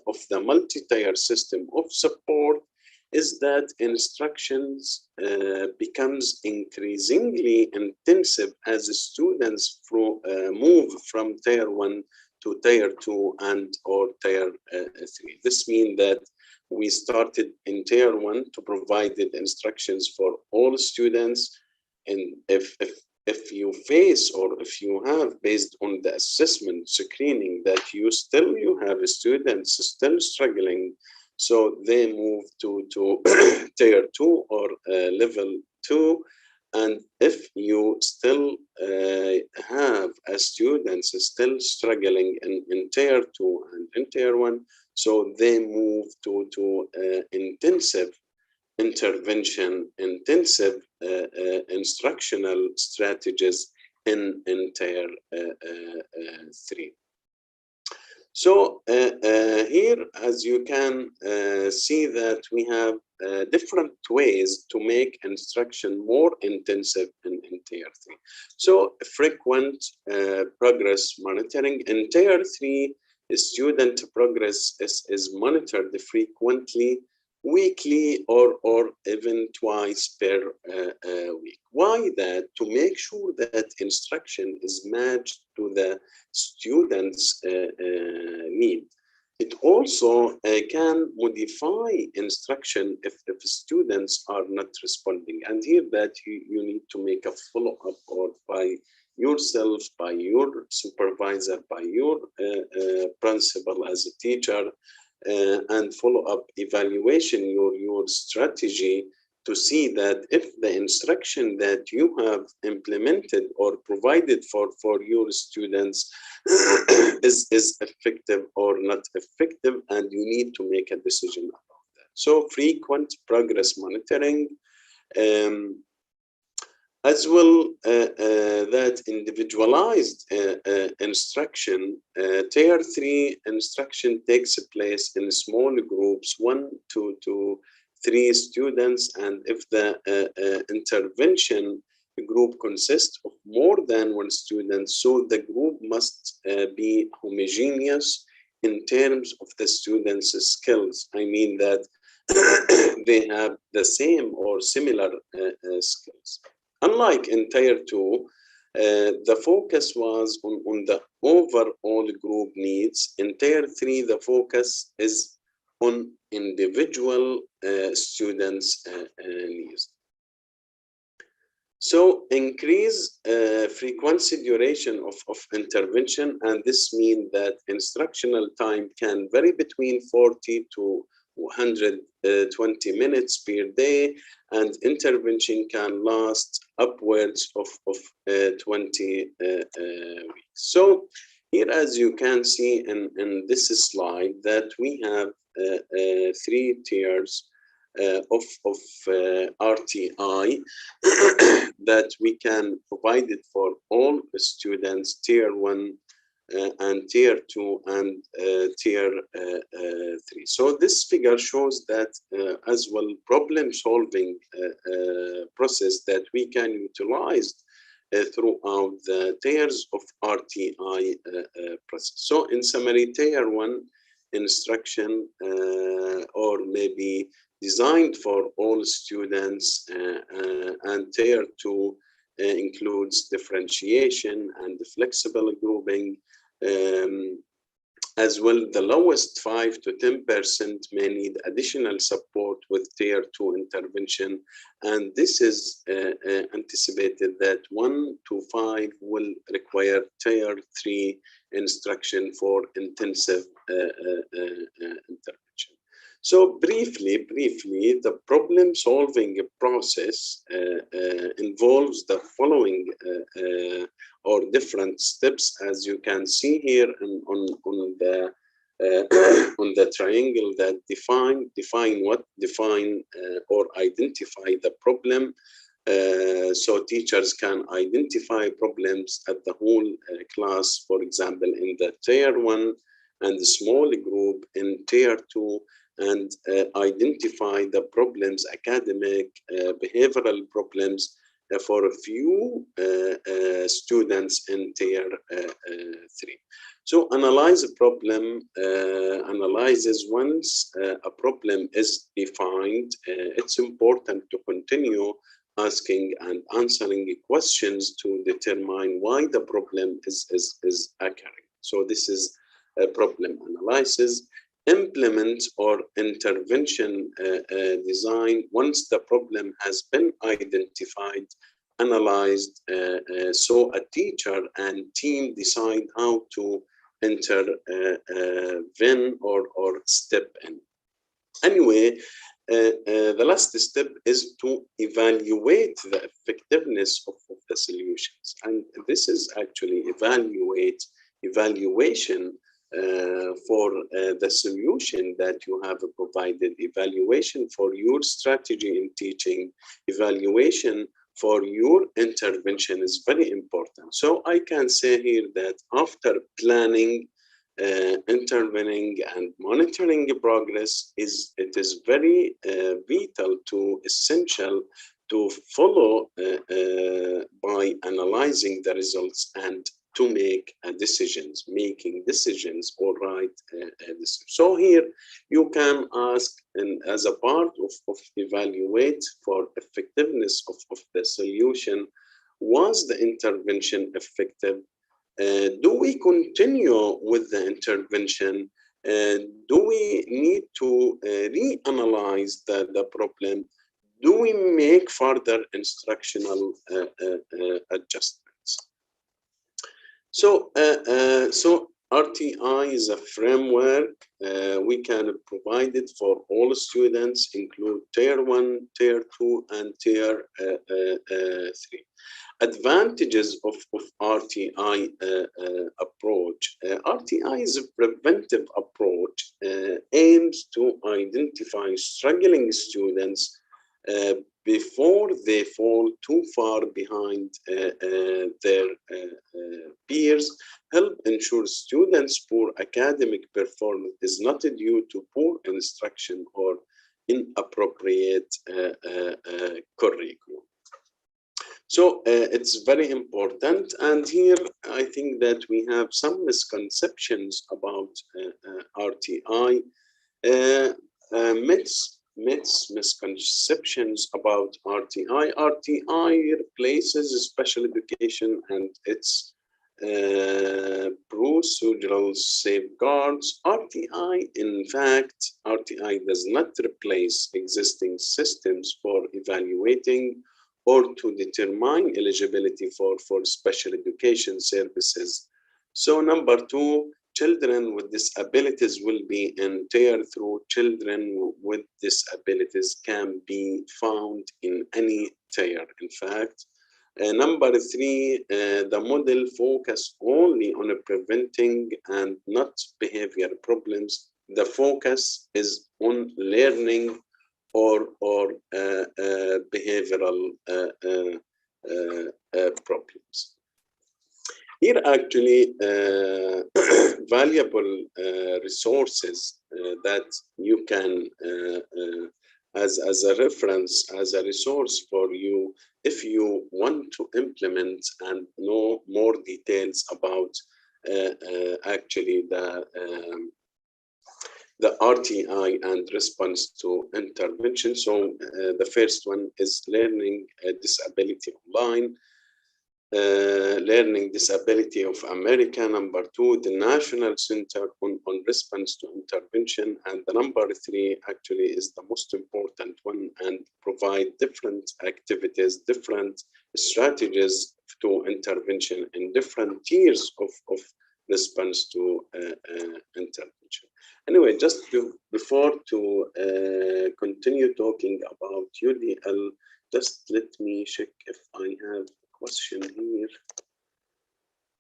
S2: of the multi-tier system of support, is that instructions becomes increasingly intensive as students move from tier 1 to tier 2 and or tier 3. This means that we started in tier 1 to provide instructions for all students. And if you face, or if you have, based on the assessment screening, that you have students still struggling, so they move to tier 2 or level 2. And if you still have students still struggling in tier 2 and in tier 1, so they move to intensive intervention, intensive instructional strategies in tier 3. So here, as you can see, that we have different ways to make instruction more intensive in tier 3. So frequent progress monitoring. In tier 3, student progress is monitored frequently, weekly, or even twice per week. Why that? To make sure that instruction is matched to the students' need. It also can modify instruction if students are not responding. And here that you need to make a follow-up, or by yourself, by your supervisor, by your principal as a teacher, and follow-up evaluation your strategy, to see that if the instruction that you have implemented or provided for your students is effective or not effective, and you need to make a decision about that. So frequent progress monitoring, as well that individualized instruction. Tier 3 instruction takes place in small groups, 1 to 3 students, and if the intervention group consists of more than 1 student, so the group must be homogeneous in terms of the students' skills. I mean that they have the same or similar skills. Unlike in tier 2, the focus was on the overall group needs. In tier 3, the focus is on individual students' needs. So increase frequency duration of intervention, and this means that instructional time can vary between 40 to 120 minutes per day, and intervention can last upwards of 20 weeks. So here, as you can see in this slide, that we have 3 tiers of RTI that we can provide it for all students, tier 1 and tier 2 and tier 3. So this figure shows that as well problem solving process that we can utilize throughout the tiers of RTI process. So in summary, tier 1 instruction or maybe designed for all students, and tier 2 includes differentiation and flexible grouping. As well, the lowest 5 to 10% may need additional support with tier 2 intervention, and this is anticipated that 1 to 5 will require tier 3 instruction for intensive intervention. So briefly, the problem-solving process involves the following or different steps, as you can see here on the on the triangle that define or identify the problem. So teachers can identify problems at the whole class, for example, in the tier 1, and the small group in tier 2, and identify the problems, academic, behavioral problems, for a few students in tier 3. So analyze a problem, analyzes once a problem is defined. It's important to continue asking and answering questions to determine why the problem is occurring. So this is a problem analysis. implement or intervention design once the problem has been identified, analyzed, so a teacher and team decide how to intervene or step in. Anyway, the last step is to evaluate the effectiveness of the solutions. And this is actually evaluation for the solution that you have provided, evaluation for your strategy in teaching, evaluation for your intervention is very important. So I can say here that after planning, intervening and monitoring progress, it is very vital to essential to follow by analyzing the results and to make making decisions or right decisions. So here you can ask, and as a part of evaluate for effectiveness of the solution, was the intervention effective? Do we continue with the intervention? Do we need to reanalyze the problem? Do we make further instructional adjustments? So RTI is a framework we can provide it for all students, include Tier 1, Tier 2, and Tier 3. Advantages of RTI approach. RTI is a preventive approach, aims to identify struggling students before they fall too far behind their peers, help ensure students' poor academic performance is not due to poor instruction or inappropriate curriculum. So it's very important, and here I think that we have some misconceptions about RTI, misconceptions about RTI. RTI replaces special education and its procedural safeguards. RTI, in fact, RTI does not replace existing systems for evaluating or to determine eligibility for special education services. So number 2, children with disabilities will be in Tier 3. Children with disabilities can be found in any tier, in fact. Number 3, the model focus only on preventing and not behavior problems. The focus is on learning or behavioral problems. Here actually valuable resources that you can as a reference, as a resource for you if you want to implement and know more details about actually the RTI and response to intervention. So the first one is learning disability online, learning disability of America. Number 2, the National Center on Response to Intervention. And the number 3 actually is the most important one and provide different activities, different strategies to intervention in different tiers of response to intervention. Anyway, just before to continue talking about UDL, just let me check if I have a question here,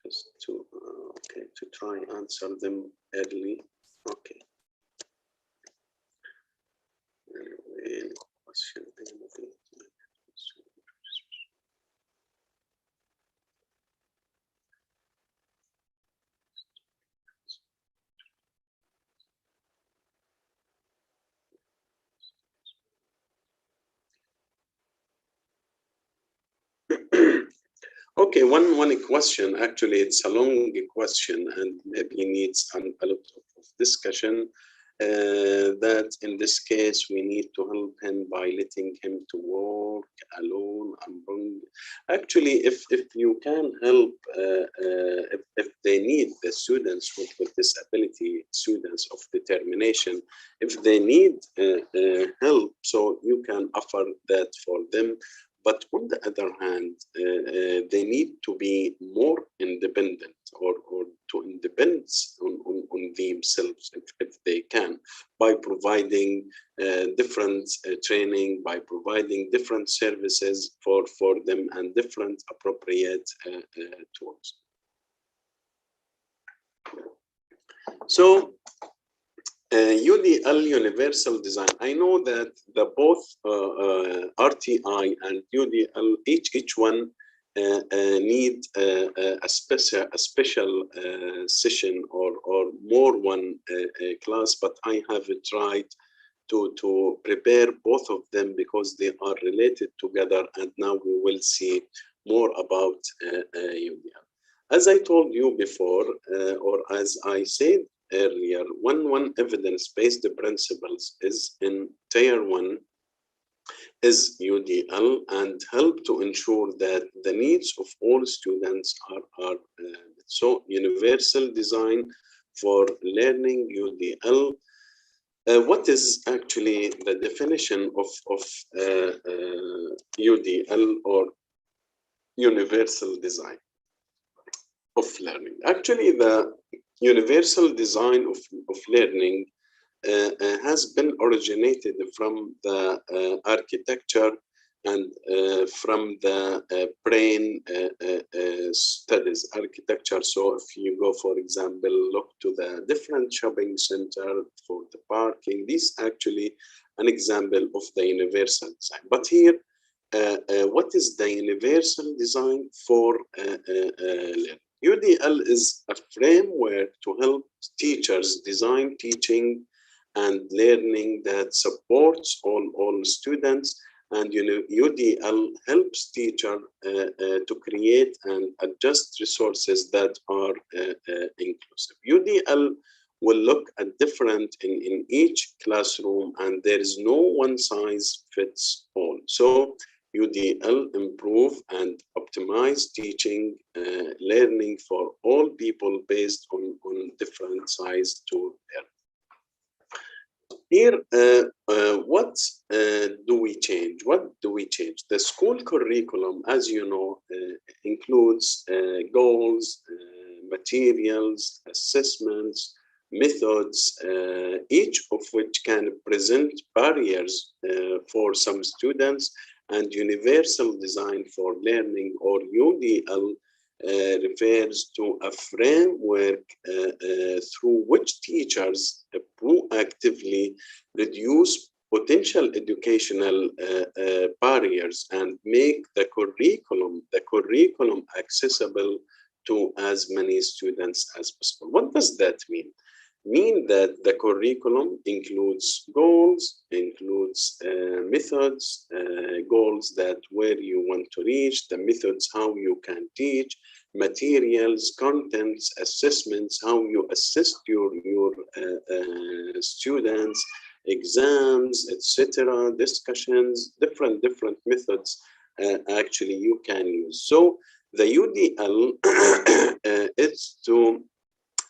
S2: just to okay, to try answer them early. Okay. Anyway, question. Okay, one question. Actually, it's a long question and maybe needs a lot of discussion. that in this case we need to help him by letting him to work alone among. Actually, if you can help, if they need the students with disability, students of determination, if they need help, so you can offer that for them. But on the other hand, they need to be more independent or to independence on themselves if they can, by providing different training, by providing different services for them and different appropriate tools. So UDL universal design. I know that the both RTI and UDL, each one need a special session or more one class, but I have tried to prepare both of them because they are related together, and now we will see more about UDL. As I told you before, or as I said earlier, one evidence-based principles is in tier 1 is UDL, and help to ensure that the needs of all students are so universal design for learning UDL. What is actually the definition of UDL or universal design of learning? Actually, the universal design of learning has been originated from the architecture and from the brain studies architecture. So if you go, for example, look to the different shopping center for the parking, this actually an example of the universal design. But here, what is the universal design for learning? UDL is a framework to help teachers design teaching and learning that supports all students, and UDL helps teachers to create and adjust resources that are inclusive. UDL will look at different in each classroom, and there is no one size fits all. So UDL improve and optimize teaching learning for all people based on different size to learn. Here, what do we change? What do we change? The school curriculum, as you know, includes goals, materials, assessments, methods, each of which can present barriers for some students, and universal design for learning, or UDL, refers to a framework through which teachers proactively reduce potential educational barriers and make the curriculum accessible to as many students as possible. What does that mean? Mean that the curriculum includes goals, includes methods, goals that where you want to reach, the methods, how you can teach, materials, contents, assessments, how you assist your students, exams, etc., discussions, different methods actually you can use. So the UDL is to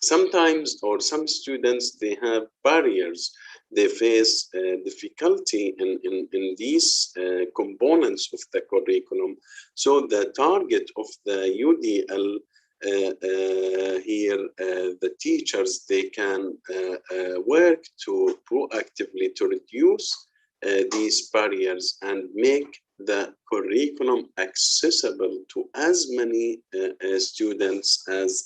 S2: sometimes, or some students, they have barriers, they face difficulty in these components of the curriculum. So the target of the UDL here, the teachers, they can work to proactively to reduce these barriers and make the curriculum accessible to as many students as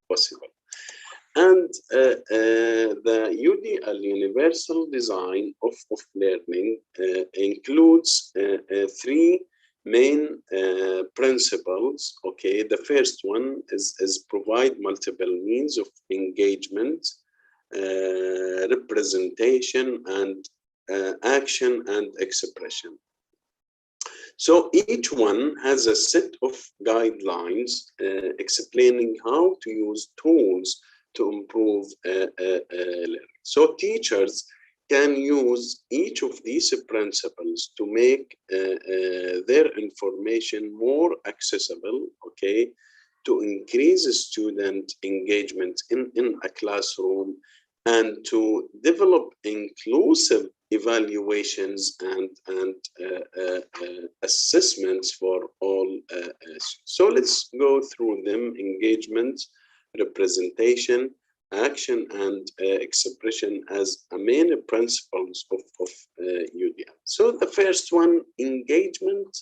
S2: possible. And the UDL, universal design of learning, includes three main principles. Okay, the first one is provide multiple means of engagement, representation, and action and expression. So each one has a set of guidelines explaining how to use tools to improve learning. So teachers can use each of these principles to make their information more accessible, okay, to increase student engagement in a classroom, and to develop inclusive evaluations and assessments for all. So let's go through them: engagement, representation, action, and expression as a main principles of UDL. So the first one, engagement.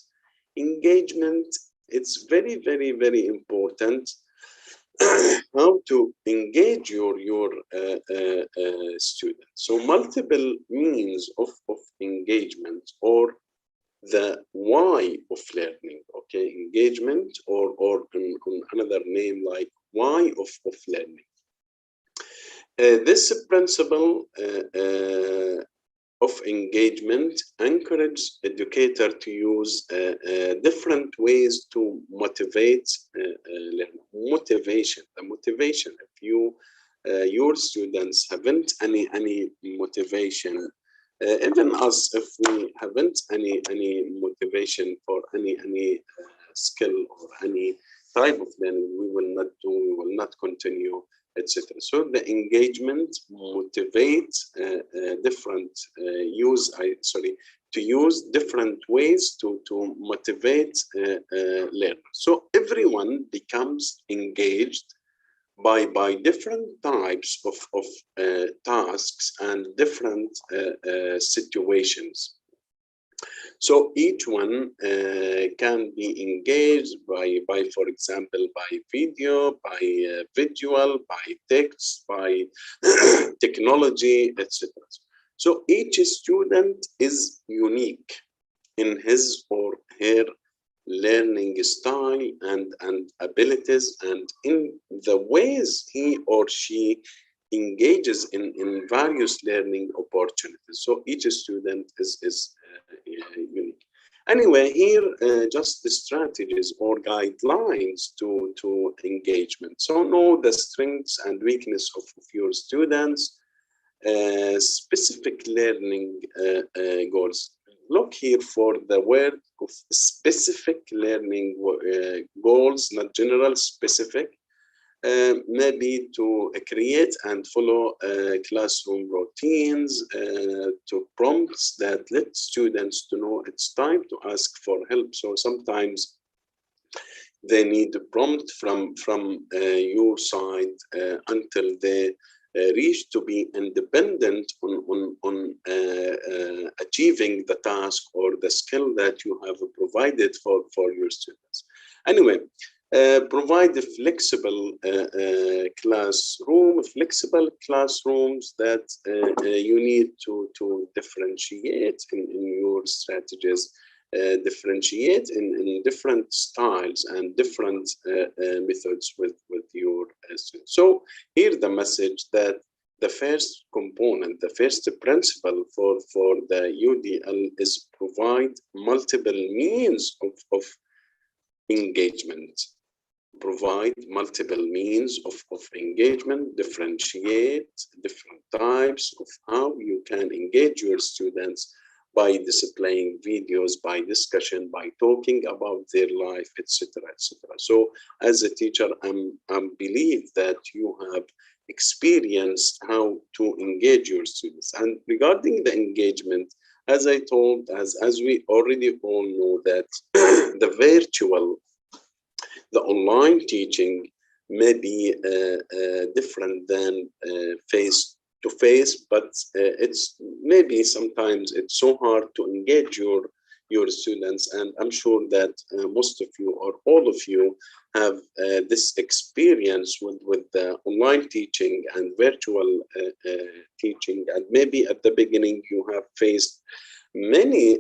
S2: Engagement, it's very, very, very important how to engage your students. So multiple means of engagement, or the why of learning, okay? Engagement, or on another name like why of learning. This principle of engagement encourages educator to use different ways to motivate learning. Motivation, the motivation. If you your students haven't any motivation, even us, if we haven't any motivation for any skill or any type of learning, we will not do, we will not continue, etc. So the engagement motivates different to use different ways to motivate learners. So everyone becomes engaged by different types of tasks and different situations. So each one can be engaged by, for example, by video, by visual, by text, by technology, etc. So each student is unique in his or her learning style and abilities, and in the ways he or she engages in various learning opportunities. So each student is unique. Anyway, here just the strategies or guidelines to engagement. So know the strengths and weakness of your students, specific learning goals. Look here for the word of specific learning goals, not general, specific. Maybe to create and follow classroom routines, to prompts that let students to know it's time to ask for help. So sometimes they need a prompt from your side until they reach to be independent on achieving the task or the skill that you have provided for your students. Anyway, provide a flexible flexible classrooms that you need to differentiate in your strategies, differentiate in different styles and different methods with your students. So here the message that the first component, the first principle for the UDL is provide multiple means of engagement. Provide multiple means of engagement, differentiate different types of how you can engage your students by displaying videos, by discussion, by talking about their life, etc., etc. So as a teacher, I believe that you have experienced how to engage your students. And regarding the engagement, as I told, as we already all know that the online teaching may be different than face-to-face, but it's maybe sometimes it's so hard to engage your students, and I'm sure that most of you or all of you have this experience with the online teaching and virtual teaching, and maybe at the beginning you have faced many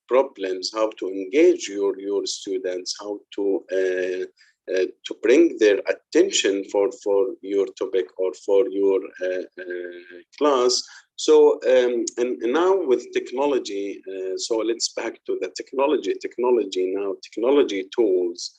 S2: problems how to engage your students, how to bring their attention for your topic or for your class. So and now with technology, so let's back to the technology now, technology tools,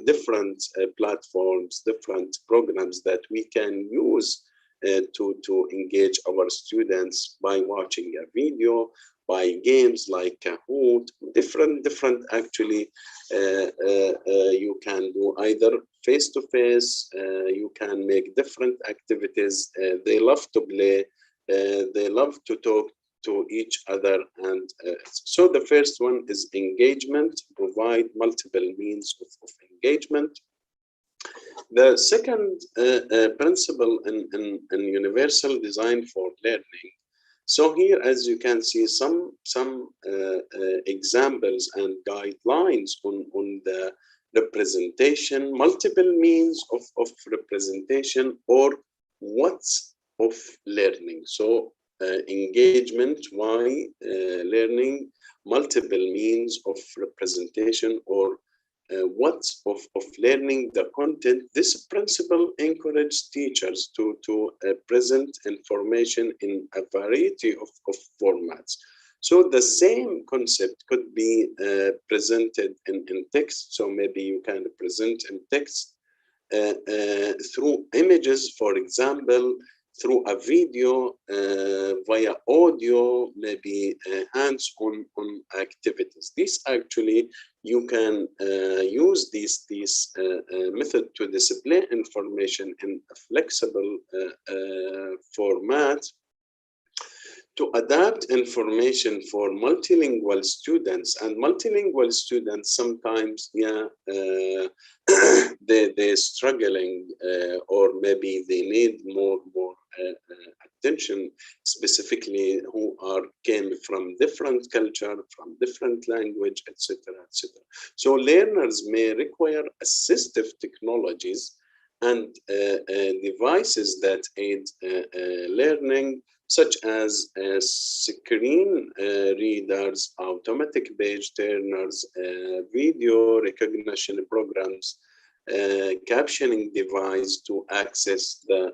S2: different platforms, different programs that we can use to engage our students by watching a video, by games like Kahoot, different actually. You can do either face-to-face, you can make different activities. They love to play, they love to talk to each other. And so the first one is engagement, provide multiple means of engagement. The second principle in universal design for learning. So here, as you can see, some examples and guidelines on the representation, multiple means of representation, or what's of learning. So engagement, why learning, multiple means of representation, or what's of learning, the content. This principle encourages teachers to present information in a variety of formats. So the same concept could be presented in text. So maybe you can present in text through images, for example, through a video, via audio, maybe hands-on activities. This actually, you can use this method to display information in a flexible format, to adapt information for multilingual students. And multilingual students sometimes, they're struggling, or maybe they need more attention, specifically who came from different culture, from different language, etc., etc. So learners may require assistive technologies and devices that aid learning, such as screen readers, automatic page turners, video recognition programs, captioning device to access the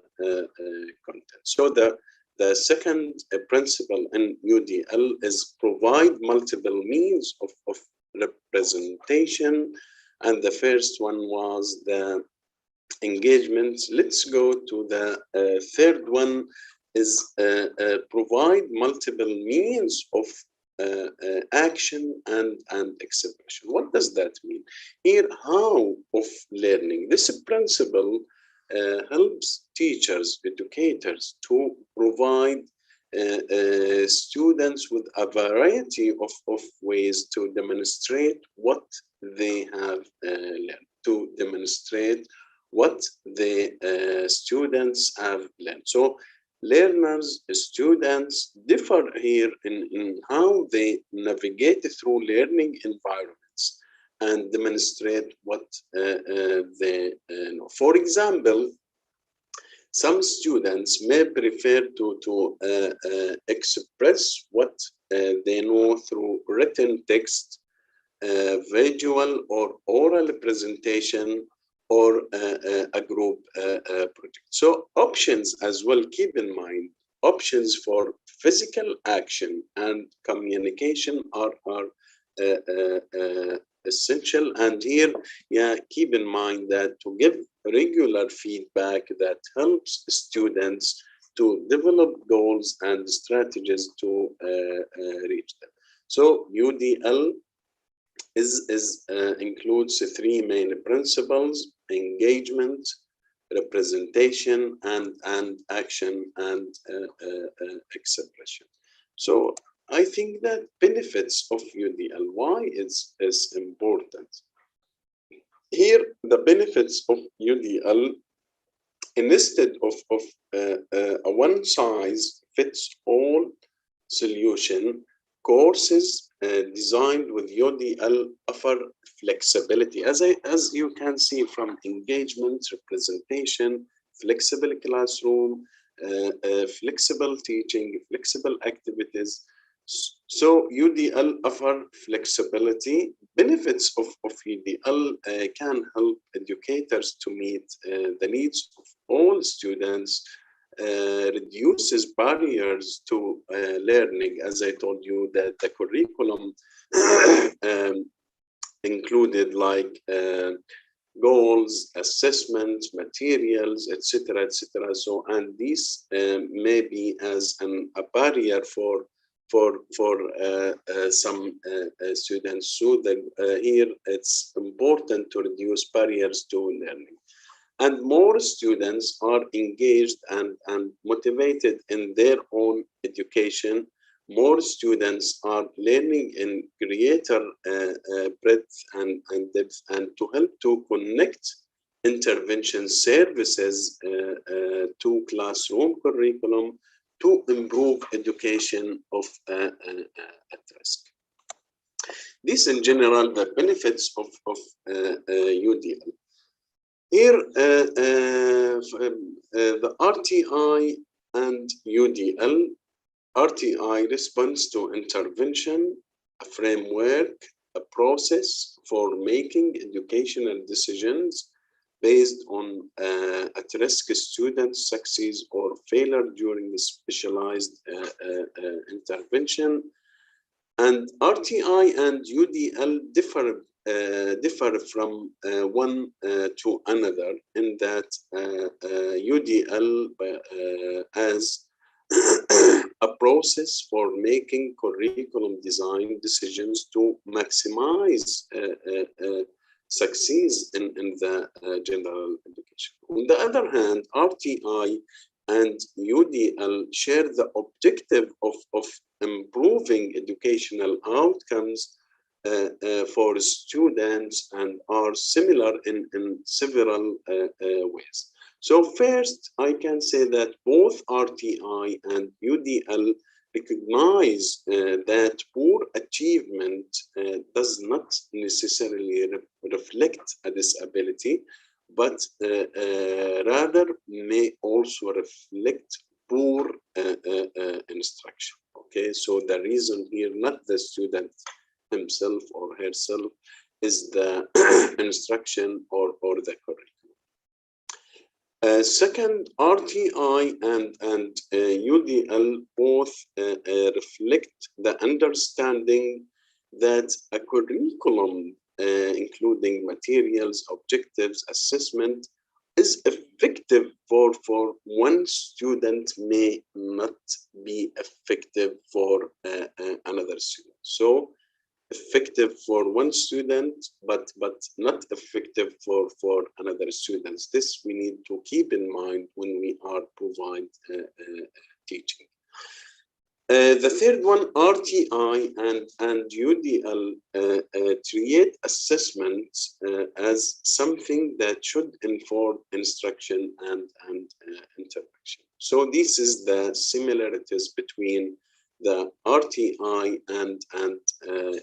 S2: content. So the second principle in UDL is provide multiple means of representation, and the first one was the engagement. Let's go to the third one, is provide multiple means of action and expression. What does that mean? Here, how of learning. This principle helps teachers, educators to provide students with a variety of ways to demonstrate what they have learned, to demonstrate what the students have learned. So learners, students differ here in how they navigate through learning environments and demonstrate what they know. For example, some students may prefer to express what they know through written text, visual or oral presentation, or a group project. So options as well, keep in mind, options for physical action and communication are essential. And here, keep in mind that to give regular feedback that helps students to develop goals and strategies to reach them. So UDL includes three main principles: engagement, representation, and action and expression. So I think that benefits of UDL, why is important. Here, the benefits of UDL, instead of a one-size-fits-all solution, courses designed with UDL offer flexibility, as you can see from engagement, representation, flexible classroom, flexible teaching, flexible activities. So UDL offer flexibility. Benefits of UDL can help educators to meet the needs of all students, reduces barriers to learning. As I told you, that the curriculum included like goals, assessment, materials, etc., etc. So, and this may be as a barrier for some students. So here it's important to reduce barriers to learning. And more students are engaged and motivated in their own education. More students are learning in greater breadth and depth, and to help to connect intervention services to classroom curriculum to improve education of at risk. This in general, the benefits of UDL. Here, the RTI and UDL. RTI responds to intervention, a framework, a process for making educational decisions based on at-risk student success or failure during specialized intervention. And RTI and UDL differ from one to another in that UDL as a process for making curriculum design decisions to maximize success in the general education. On the other hand, RTI and UDL share the objective of improving educational outcomes for students and are similar in several ways. So first, I can say that both RTI and UDL recognize that poor achievement does not necessarily reflect a disability, but rather may also reflect poor instruction. Okay, so the reason here, not the student himself or herself, is the instruction or the curriculum. Second, RTI and UDL both reflect the understanding that a curriculum, including materials, objectives, assessment, is effective for one student may not be effective for another student. So effective for one student, but not effective for another student. This we need to keep in mind when we are provide teaching. The third one, RTI and UDL create assessments as something that should inform instruction and interaction. So this is the similarities between the RTI and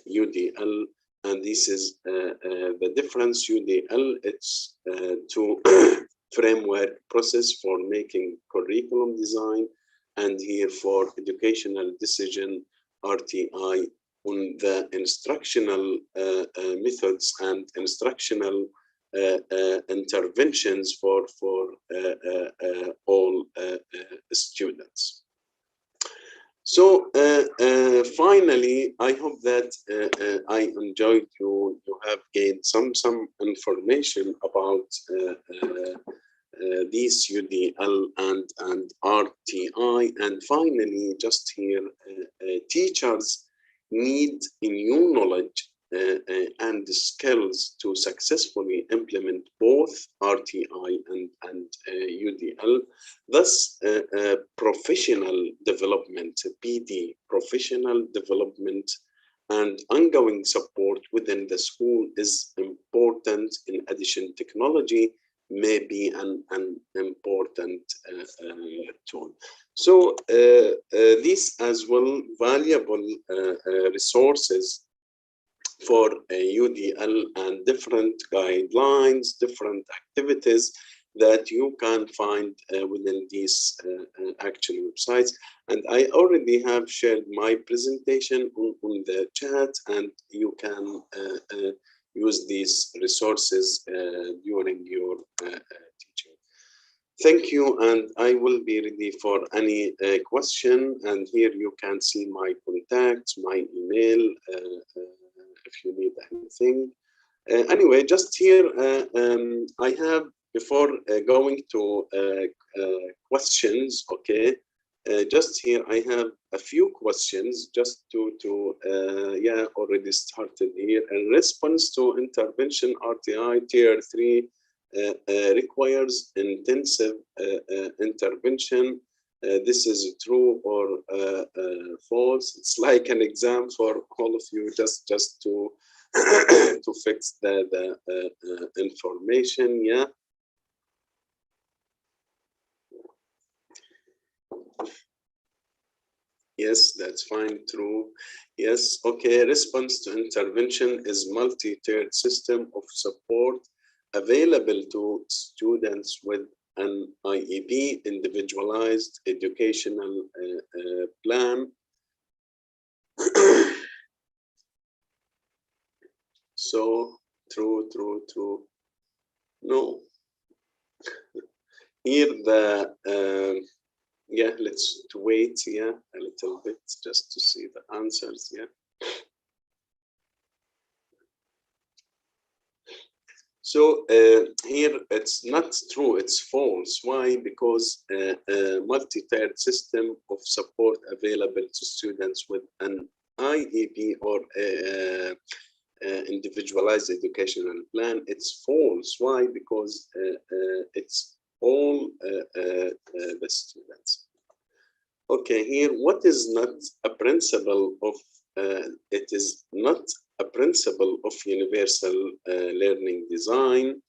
S2: UDL, and this is the difference. UDL, it's to framework process for making curriculum design, and here for educational decision, RTI on the instructional methods and instructional interventions for all students. So finally, I hope that I enjoyed you have gained some information about these UDL and RTI. And finally, just here, teachers need new knowledge and skills to successfully implement both RTI and UDL. Thus, professional development, PD, professional development, and ongoing support within the school is important. In addition, technology may be an important tool. So these as well valuable resources for UDL and different guidelines, different activities that you can find within these actual websites. And I already have shared my presentation on the chat, and you can use these resources during your teaching. Thank you, and I will be ready for any question. And here you can see my contacts, my email, if you need anything. Anyway, just here, I have, before going to questions, okay, just here I have a few questions just to yeah, already started here. In response to intervention, RTI tier 3 requires intensive intervention. This is true or false? It's like an exam for all of you, just to to fix the information. Yeah. Yes, that's fine, true. Yes, okay. Response to intervention is multi-tiered system of support available to students with an IEP, individualized educational plan. So, true. No. Here the yeah, let's wait, yeah, a little bit just to see the answers, yeah. So here it's not true, it's false. Why? Because multi-tiered system of support available to students with an IEP or individualized educational plan, it's false. Why? Because it's all the students. Okay, here, what is not a principle of, it is not a principle of universal learning design.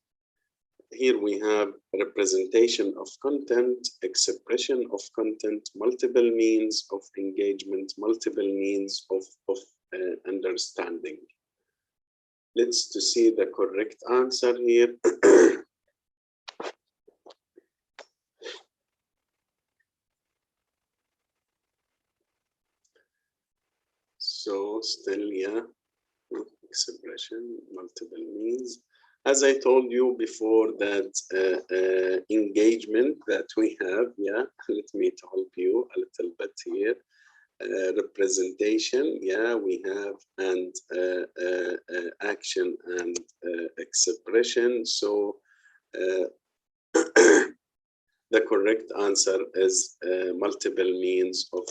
S2: Here we have representation of content, expression of content, multiple means of engagement, multiple means of understanding. Let's to see the correct answer here. So still, yeah, expression, multiple means. As I told you before, that engagement that we have, yeah, let me help you a little bit here. Representation, yeah, we have, and action and expression. So the correct answer is multiple means of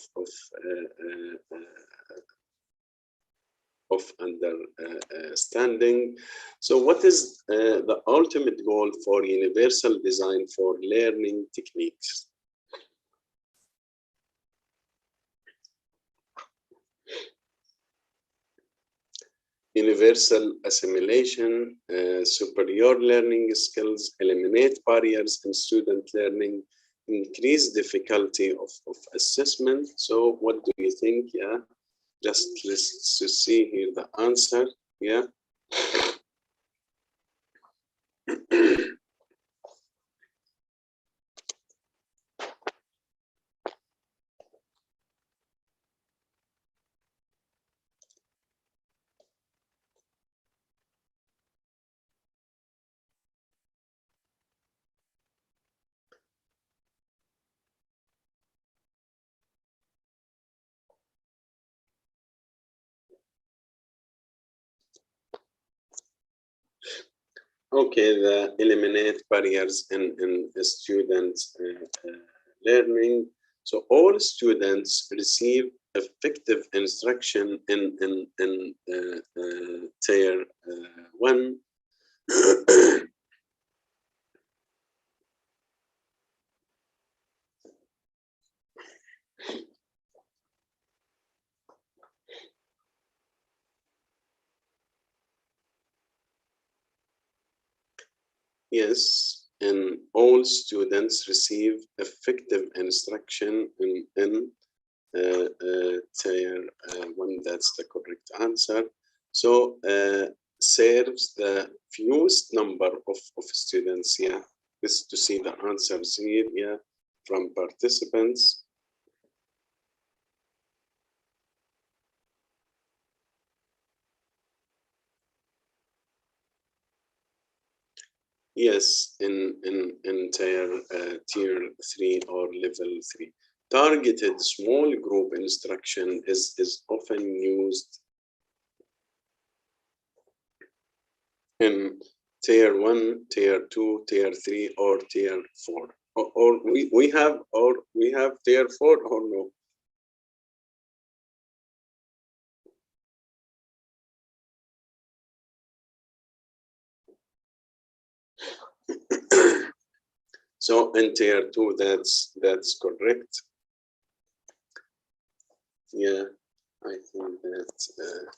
S2: understanding. So what is the ultimate goal for universal design for learning techniques? Universal assimilation, superior learning skills, eliminate barriers in student learning, increase difficulty of assessment. So what do you think? Yeah. Just let's see here the answer. Yeah. Okay, the eliminate barriers in students learning. So all students receive effective instruction in tier 1. Yes, and all students receive effective instruction in tier 1. That's the correct answer. So serves the fewest number of students. Yeah, this to see the answers here. Yeah, from participants. Yes, in tier 3 or level 3. Targeted small group instruction is often used in tier 1, tier 2, tier 3, or tier 4? Or we have tier 4 or no? So in tier 2, that's correct. Yeah, I think that.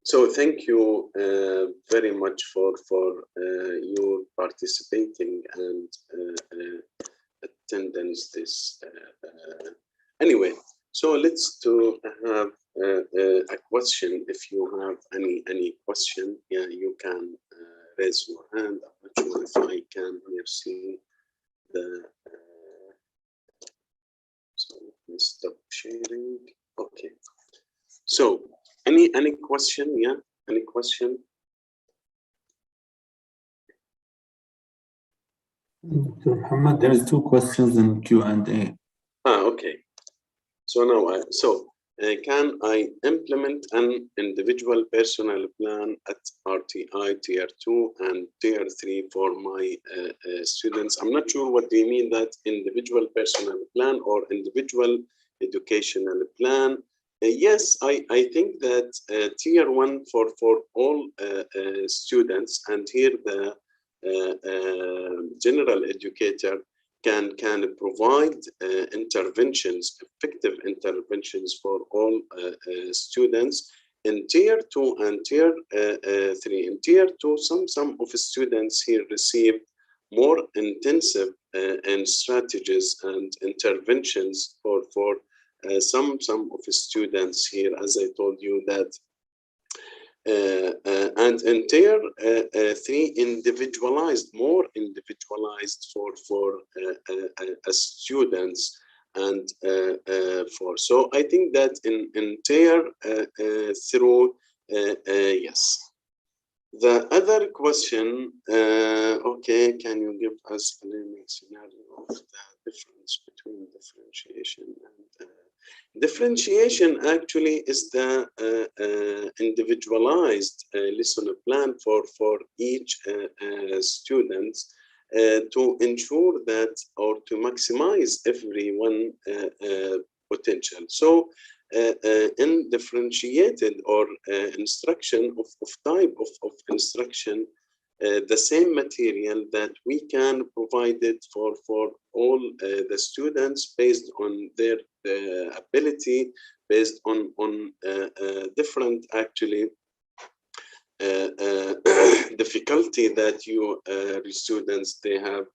S2: So thank you very much for your participating and attendance this. Anyway, so let's to have a question. If you have any question, yeah, you can raise your hand. I'm not sure if I can here see the. So let me stop sharing. Okay. So any question? Yeah, any question?
S3: Dr. Muhammad, there is 2 questions in Q&A.
S2: Okay. So now, can I implement an individual personal plan at RTI Tier 2 and Tier 3 for my students? I'm not sure what do you mean that individual personal plan or individual educational plan. Yes, I think that Tier 1 for all students, and here the general educator can provide interventions, effective interventions for all students in tier 2 and tier 3. In tier 2, some of the students here receive more intensive and strategies and interventions for some of the students here, as I told you that. And in tier 3, more individualized for students and for. So I think that in tier through yes. The other question, okay, can you give us a little scenario of the difference between differentiation and differentiation? Actually is the individualized lesson plan for each student to ensure that or to maximize everyone potential. So in differentiated or instruction of type of instruction, the same material that we can provide it for all the students based on their ability, based on different actually difficulty that you students they have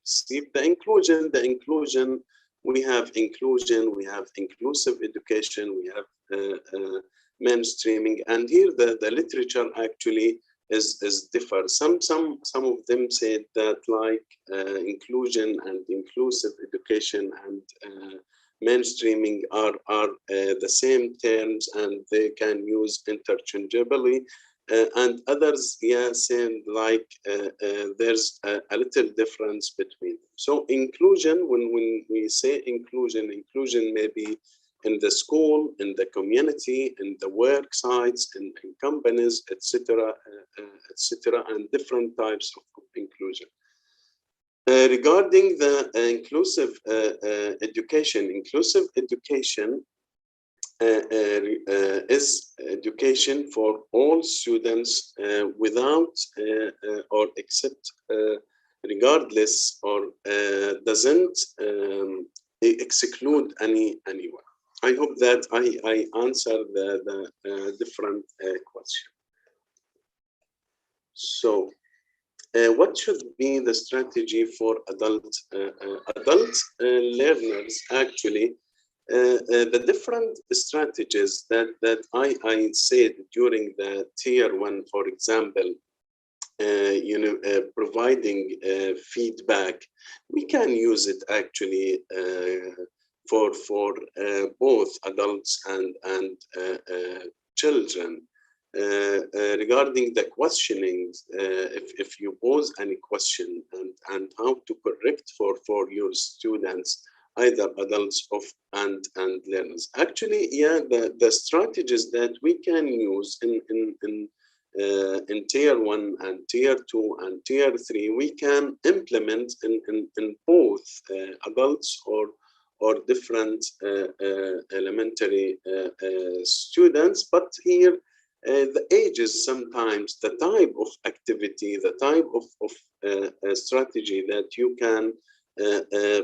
S2: received. The inclusion, we have inclusion, we have inclusive education, we have mainstreaming, and here the literature actually is differ. Some of them said that like inclusion and inclusive education and mainstreaming are the same terms and they can use interchangeably. And others, yeah, saying like there's a little difference between them. So inclusion, when we say inclusion may be in the school, in the community, in the work sites, in companies, etc., and different types of inclusion. Regarding the inclusive education is education for all students without or except regardless or doesn't exclude anyone. I hope that I answered the different question. So what should be the strategy for adult learners? Actually, the different strategies that I said during the tier 1, for example, providing feedback, we can use it actually for both adults and children. Regarding the questioning, if you pose any question and how to correct for your students, either adults and learners. Actually, yeah, the strategies that we can use in tier 1 and tier 2 and tier 3, we can implement in both adults or different elementary students. But here, the ages, sometimes the type of activity, the type of strategy that you can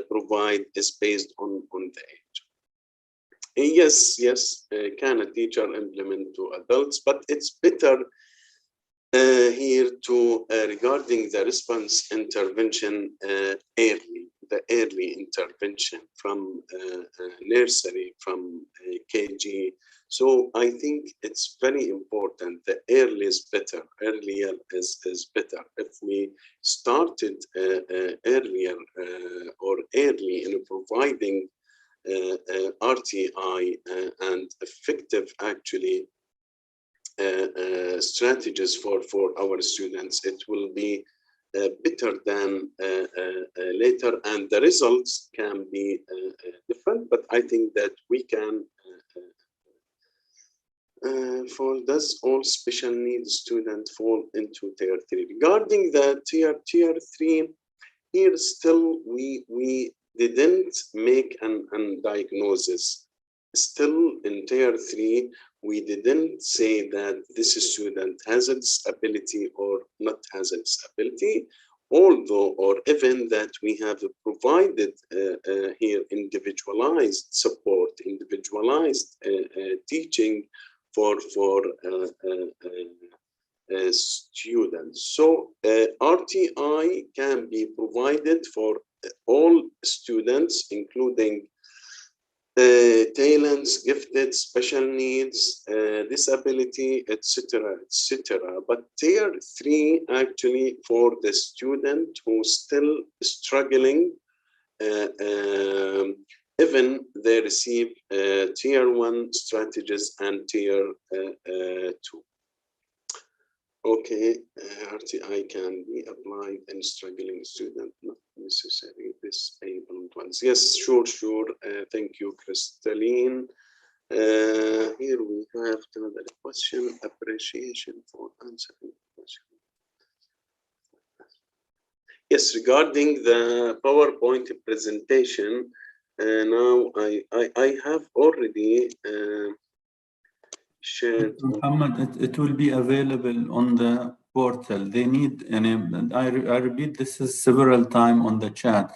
S2: provide is based on the age. Yes, can a teacher implement to adults, but it's better here to regarding the response intervention early, the early intervention from nursery, from KG. So I think it's very important. The early is better. Earlier is better. If we started earlier or early in providing RTI and effective actually strategies for our students, it will be better than later, and the results can be different. But I think that we can for does all special needs student fall into tier 3? Regarding the tier 3, here still we didn't make an diagnosis. Still in tier 3, we didn't say that this student has a disability or not has a disability, although or even that we have provided here individualized support, individualized teaching for students. So RTI can be provided for all students, including talents, gifted, special needs, disability, etc., etc. But tier 3 actually for the student who's still struggling, even they receive tier 1 strategies and tier 2. Okay, RTI can be applied in struggling student, not necessarily disabled ones. Yes, sure. Thank you, Crystalline. Here we have another question. Appreciation for answering the question. Yes, regarding the PowerPoint presentation, now I have already shared.
S3: Muhammad, it will be available on the portal. They need, and I repeat this is several times on the chat.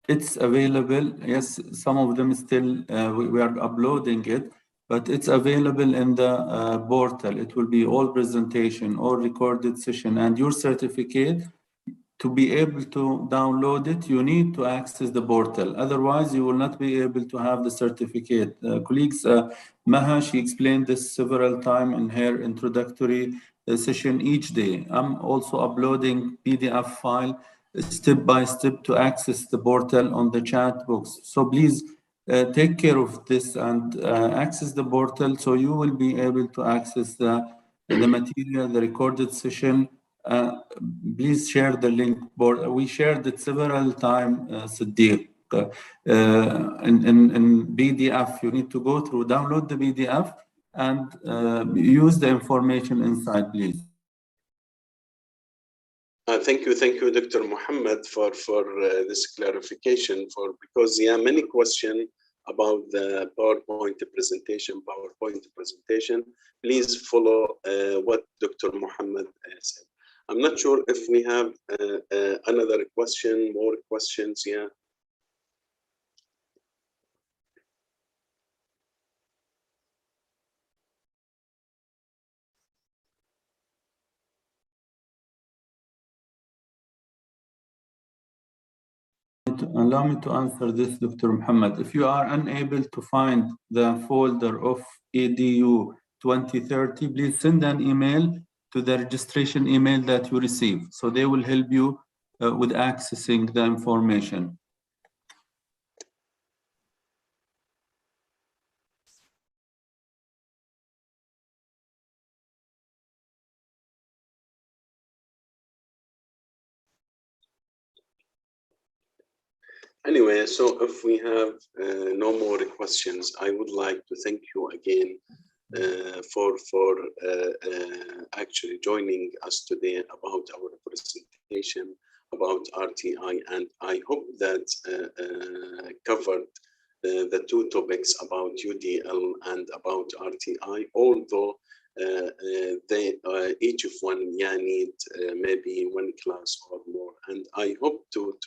S3: It's available. Yes, some of them still, we are uploading it, but it's available in the portal. It will be all presentation, all recorded session, and your certificate. To be able to download it, you need to access the portal. Otherwise, you will not be able to have the certificate. Colleagues, Maha, she explained this several times in her introductory session each day. I'm also uploading PDF file step by step to access the portal on the chat box. So please take care of this and access the portal so you will be able to access the material, the recorded session. Please share the link board. We shared it several times, Siddiq. In PDF, you need to go through, download the PDF and use the information inside, please.
S2: Thank you, Dr. Muhammad, for this clarification. Because many questions about the PowerPoint presentation. Please follow what Dr. Muhammad said. I'm not sure if we have another question, more questions. Yeah.
S3: Allow me to answer this, Dr. Muhammad. If you are unable to find the folder of EDU 2030, please send an email to the registration email that you receive. So they will help you with accessing the information.
S2: Anyway, so if we have no more questions, I would like to thank you again for actually joining us today about our presentation about RTI, and I hope that covered the two topics about UDL and about RTI, although each of one need maybe one class or more, and I hope to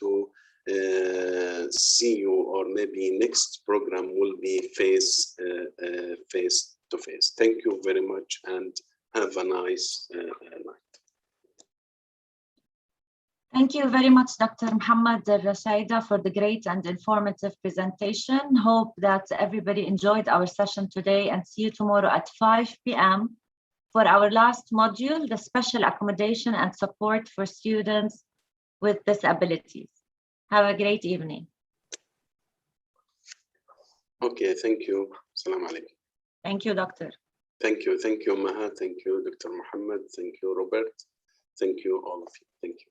S2: see you, or maybe next program will be face to face. Thank you very much and have a nice night.
S1: Thank you very much, Dr. Mohammed Al-Rashaida, for the great and informative presentation. Hope that everybody enjoyed our session today, and see you tomorrow at 5 p.m. for our last module, the special accommodation and support for students with disabilities. Have a great evening.
S2: Okay, thank you. Assalamu alaikum.
S1: Thank you, Doctor.
S2: Thank you, Maha. Thank you, Dr. Mohammed. Thank you, Robert. Thank you, all of you. Thank you.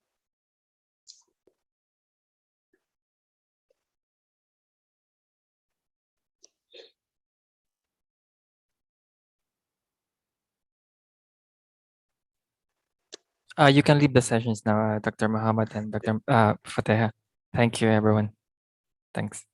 S4: You can leave the sessions now, Dr. Muhammad and Dr. Fatiha. Thank you, everyone. Thanks.